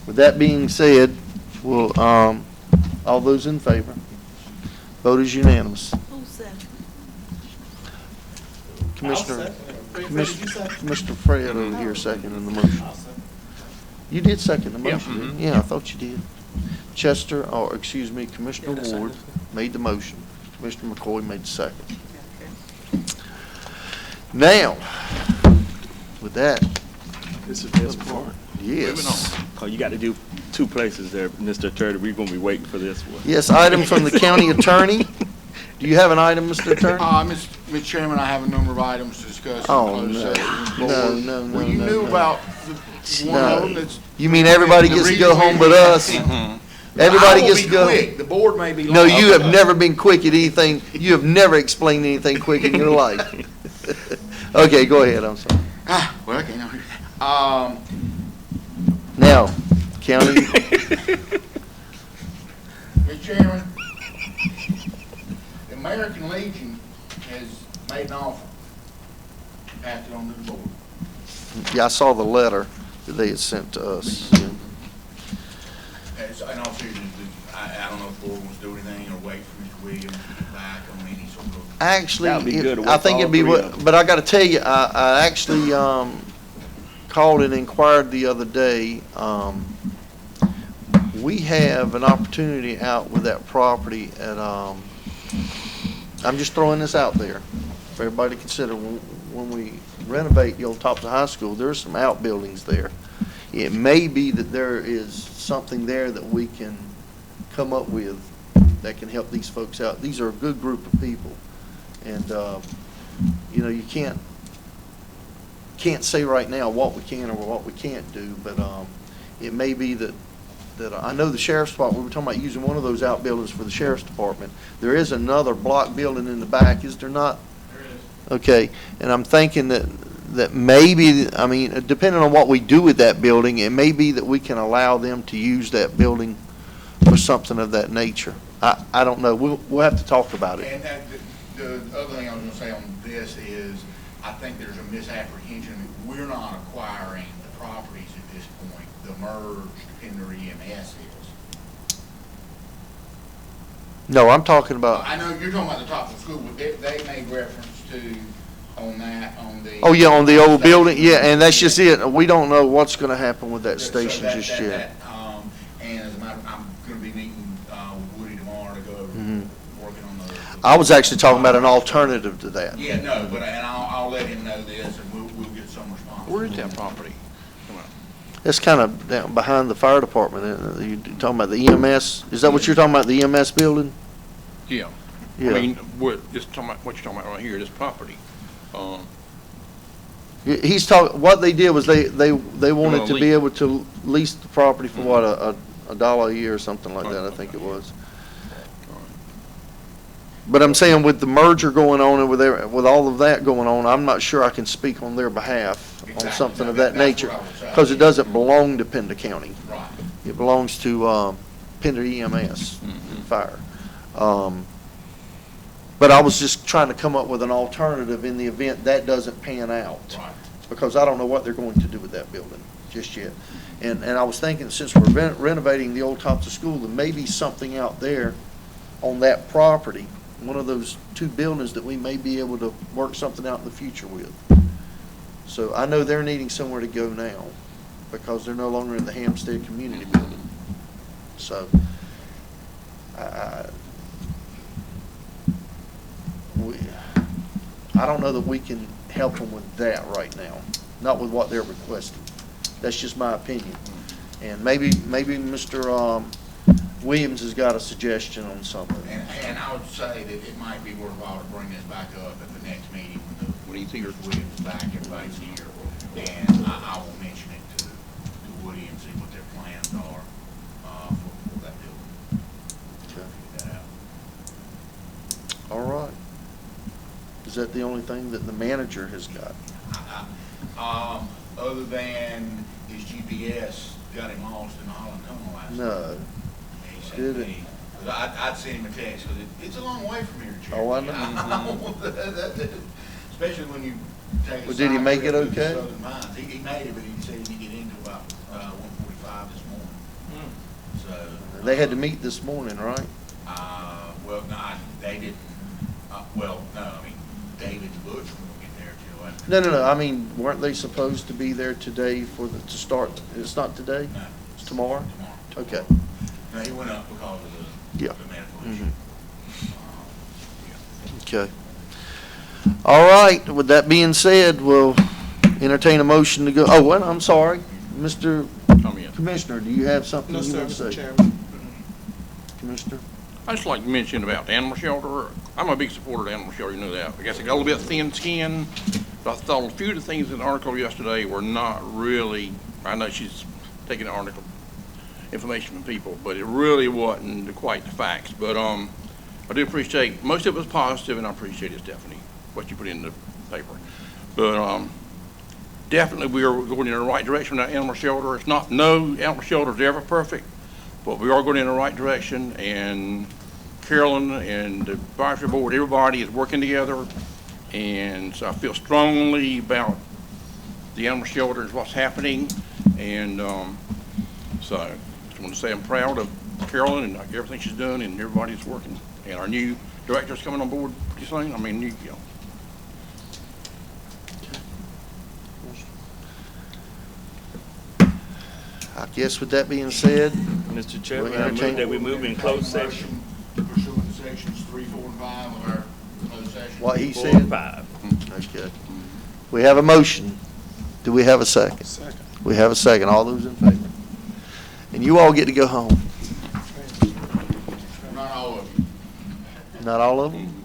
Speaker 1: With that being said, we'll, all those in favor? Vote is unanimous.
Speaker 12: Who said?
Speaker 1: Commissioner Fred over here seconding the motion. You did second the motion, didn't you? Yeah, I thought you did. Commissioner Ward made the motion. Commissioner McCoy made the second. Now, with that,
Speaker 6: This is the best part.
Speaker 1: yes.
Speaker 6: Oh, you got to do two places there, Mr. Attorney. We're going to be waiting for this one.
Speaker 1: Yes, item from the county attorney. Do you have an item, Mr. Attorney?
Speaker 17: Mr. Chairman, I have a number of items to discuss. in
Speaker 1: Oh,
Speaker 17: closed
Speaker 1: no.
Speaker 17: session.
Speaker 1: No.
Speaker 17: Well, you knew about the one of them that's.
Speaker 1: You mean everybody gets to go home but us? Everybody gets to go.
Speaker 17: I will be quick. The board may be long.
Speaker 1: No, you have never been quick at anything. You have never explained anything quick in your life. Okay, go ahead, I'm sorry.
Speaker 17: Well, I can't.
Speaker 1: Now, county,
Speaker 17: Mr. Chairman, the American Legion has made an offer, passed it on to the board.
Speaker 1: yeah, I saw the letter that they had sent to us. Yeah.
Speaker 17: In all seriousness, I don't know if the board wants to do anything or wait for Mr. Williams to get back on any sort of.
Speaker 1: Actually,
Speaker 6: That'd be good to
Speaker 1: I
Speaker 6: work
Speaker 1: think
Speaker 6: all
Speaker 1: it'd be,
Speaker 6: three of them.
Speaker 1: but I gotta tell you, I actually, called and inquired the other day. We have an opportunity out with that property at, I'm just throwing this out there for everybody to consider. When we renovate the old Topsa High School, there's some outbuildings there. It may be that there is something there that we can come up with that can help these folks out. These are a good group of people. And, you know, you can't say right now what we can or what we can't do, but it may be that I know the sheriff's department, we were talking about using one of those outbuildings for the sheriff's department. There is another block building in the back, is there not?
Speaker 5: There is.
Speaker 1: Okay, and I'm thinking that maybe, I mean, depending on what we do with that building, it may be that we can allow them to use that building for something of that nature. I don't know. We'll have to talk about it.
Speaker 17: And the other thing I was going to say on this is, I think there's a misapprehension. We're not acquiring the properties at this point. The merged Pender EMS is.
Speaker 1: No, I'm talking about.
Speaker 17: I know you're talking about the top of the school, but they made reference to on the.
Speaker 1: Oh, yeah, on the old building. Yeah, and that's just it. We don't know what's going to happen with that
Speaker 17: So
Speaker 1: station just yet.
Speaker 17: And as a matter, I'm going to be meeting with Woody tomorrow to go over working on the.
Speaker 1: I was actually talking about an alternative to that.
Speaker 17: Yeah, no, but and I'll let him know this, and we'll get some response.
Speaker 5: Where is that property?
Speaker 1: It's kind of down behind the fire department. You talking about the EMS? Is that what you're talking about, the EMS building?
Speaker 5: Yeah.
Speaker 1: Yeah.
Speaker 5: I mean, what you're talking about right here, this property.
Speaker 1: He's talking, what they did was they wanted to be able to lease the property for what, $1 a year or something like that, I think it was. But I'm saying with the merger going on and with all of that going on, I'm not sure I can speak on their behalf on something of that nature, because it doesn't belong to Pender County.
Speaker 17: Right.
Speaker 1: It belongs to Pender EMS and Fire. But I was just trying to come up with an alternative in the event that doesn't pan out.
Speaker 17: Right.
Speaker 1: Because I don't know what they're going to do with that building just yet. And I was thinking, since we're renovating the old Topsa School, there may be something out there on that property, one of those two buildings that we may be able to work something out in the future with. So I know they're needing somewhere to go now because they're no longer in the Hampstead Community Building. So I don't know that we can help them with that right now, not with what they're requesting. That's just my opinion. And maybe Mr. Williams has got a suggestion on something.
Speaker 17: And I would say that it might be worthwhile to bring this back up at the next meeting when Mr. Williams is back, everybody's here. And I will mention it to Woody and see what their plans are for that building. Figure that out.
Speaker 1: All right. Is that the only thing that the manager has got?
Speaker 17: Other than his GPS got him lost in the Holland Tunnel last night.
Speaker 1: No.
Speaker 17: He said
Speaker 1: Did
Speaker 17: to
Speaker 1: it?
Speaker 17: me, 'cause I'd sent him a text, because it's a long way from here, Chairman.
Speaker 1: Oh, I know.
Speaker 17: Especially when you take a
Speaker 1: Well, did he
Speaker 17: side
Speaker 1: make
Speaker 17: trip
Speaker 1: it
Speaker 17: through the
Speaker 1: okay?
Speaker 17: Southern Mines. He made it, but he said he didn't get into about 1:45 this morning. So.
Speaker 1: They had to meet this morning, right?
Speaker 17: Well, no, they didn't, no, I mean, David and Butch won't get there till after.
Speaker 1: No. I mean, weren't they supposed to be there today to start? It's not today?
Speaker 17: No.
Speaker 1: It's tomorrow?
Speaker 17: Tomorrow.
Speaker 1: Okay.
Speaker 17: No, he went up because of the medical issue.
Speaker 1: Okay. All right, with that being said, we'll entertain a motion to go. Oh, well, I'm sorry. Mr. Commissioner, do you have something you want to say?
Speaker 2: Mr. Chairman.
Speaker 1: Commissioner?
Speaker 5: I just like to mention about the animal shelter. I'm a big supporter of the animal shelter, you know that. I guess I got a little bit thin skin, but I thought a few of the things in the article yesterday were not really, I know she's taking the article information from people, but it really wasn't quite the facts. But I do appreciate, most of it was positive, and I appreciate it, Stephanie, what you put in the paper. But definitely we are going in the right direction with that animal shelter. It's not, no animal shelter is ever perfect, but we are going in the right direction, and Carolyn and the advisory board, everybody is working together, and so I feel strongly about the animal shelter and what's happening, and so I just want to say I'm proud of Carolyn and everything she's done, and everybody's working, and our new director's coming on board pretty soon. I mean, you know.
Speaker 1: I guess with that being said,
Speaker 6: Mr. Chairman,
Speaker 1: we'll
Speaker 6: I move
Speaker 1: entertain-
Speaker 6: that we move in closed session.
Speaker 17: Pursuant to sections 3, 4, and 5 of our
Speaker 1: what he
Speaker 6: 4
Speaker 1: said?
Speaker 6: and 5.
Speaker 1: Okay. We have a motion. Do we have a second?
Speaker 14: Second.
Speaker 1: We have a second. All those in favor? And you all get to go home.
Speaker 17: Not all of you.
Speaker 1: Not all of them?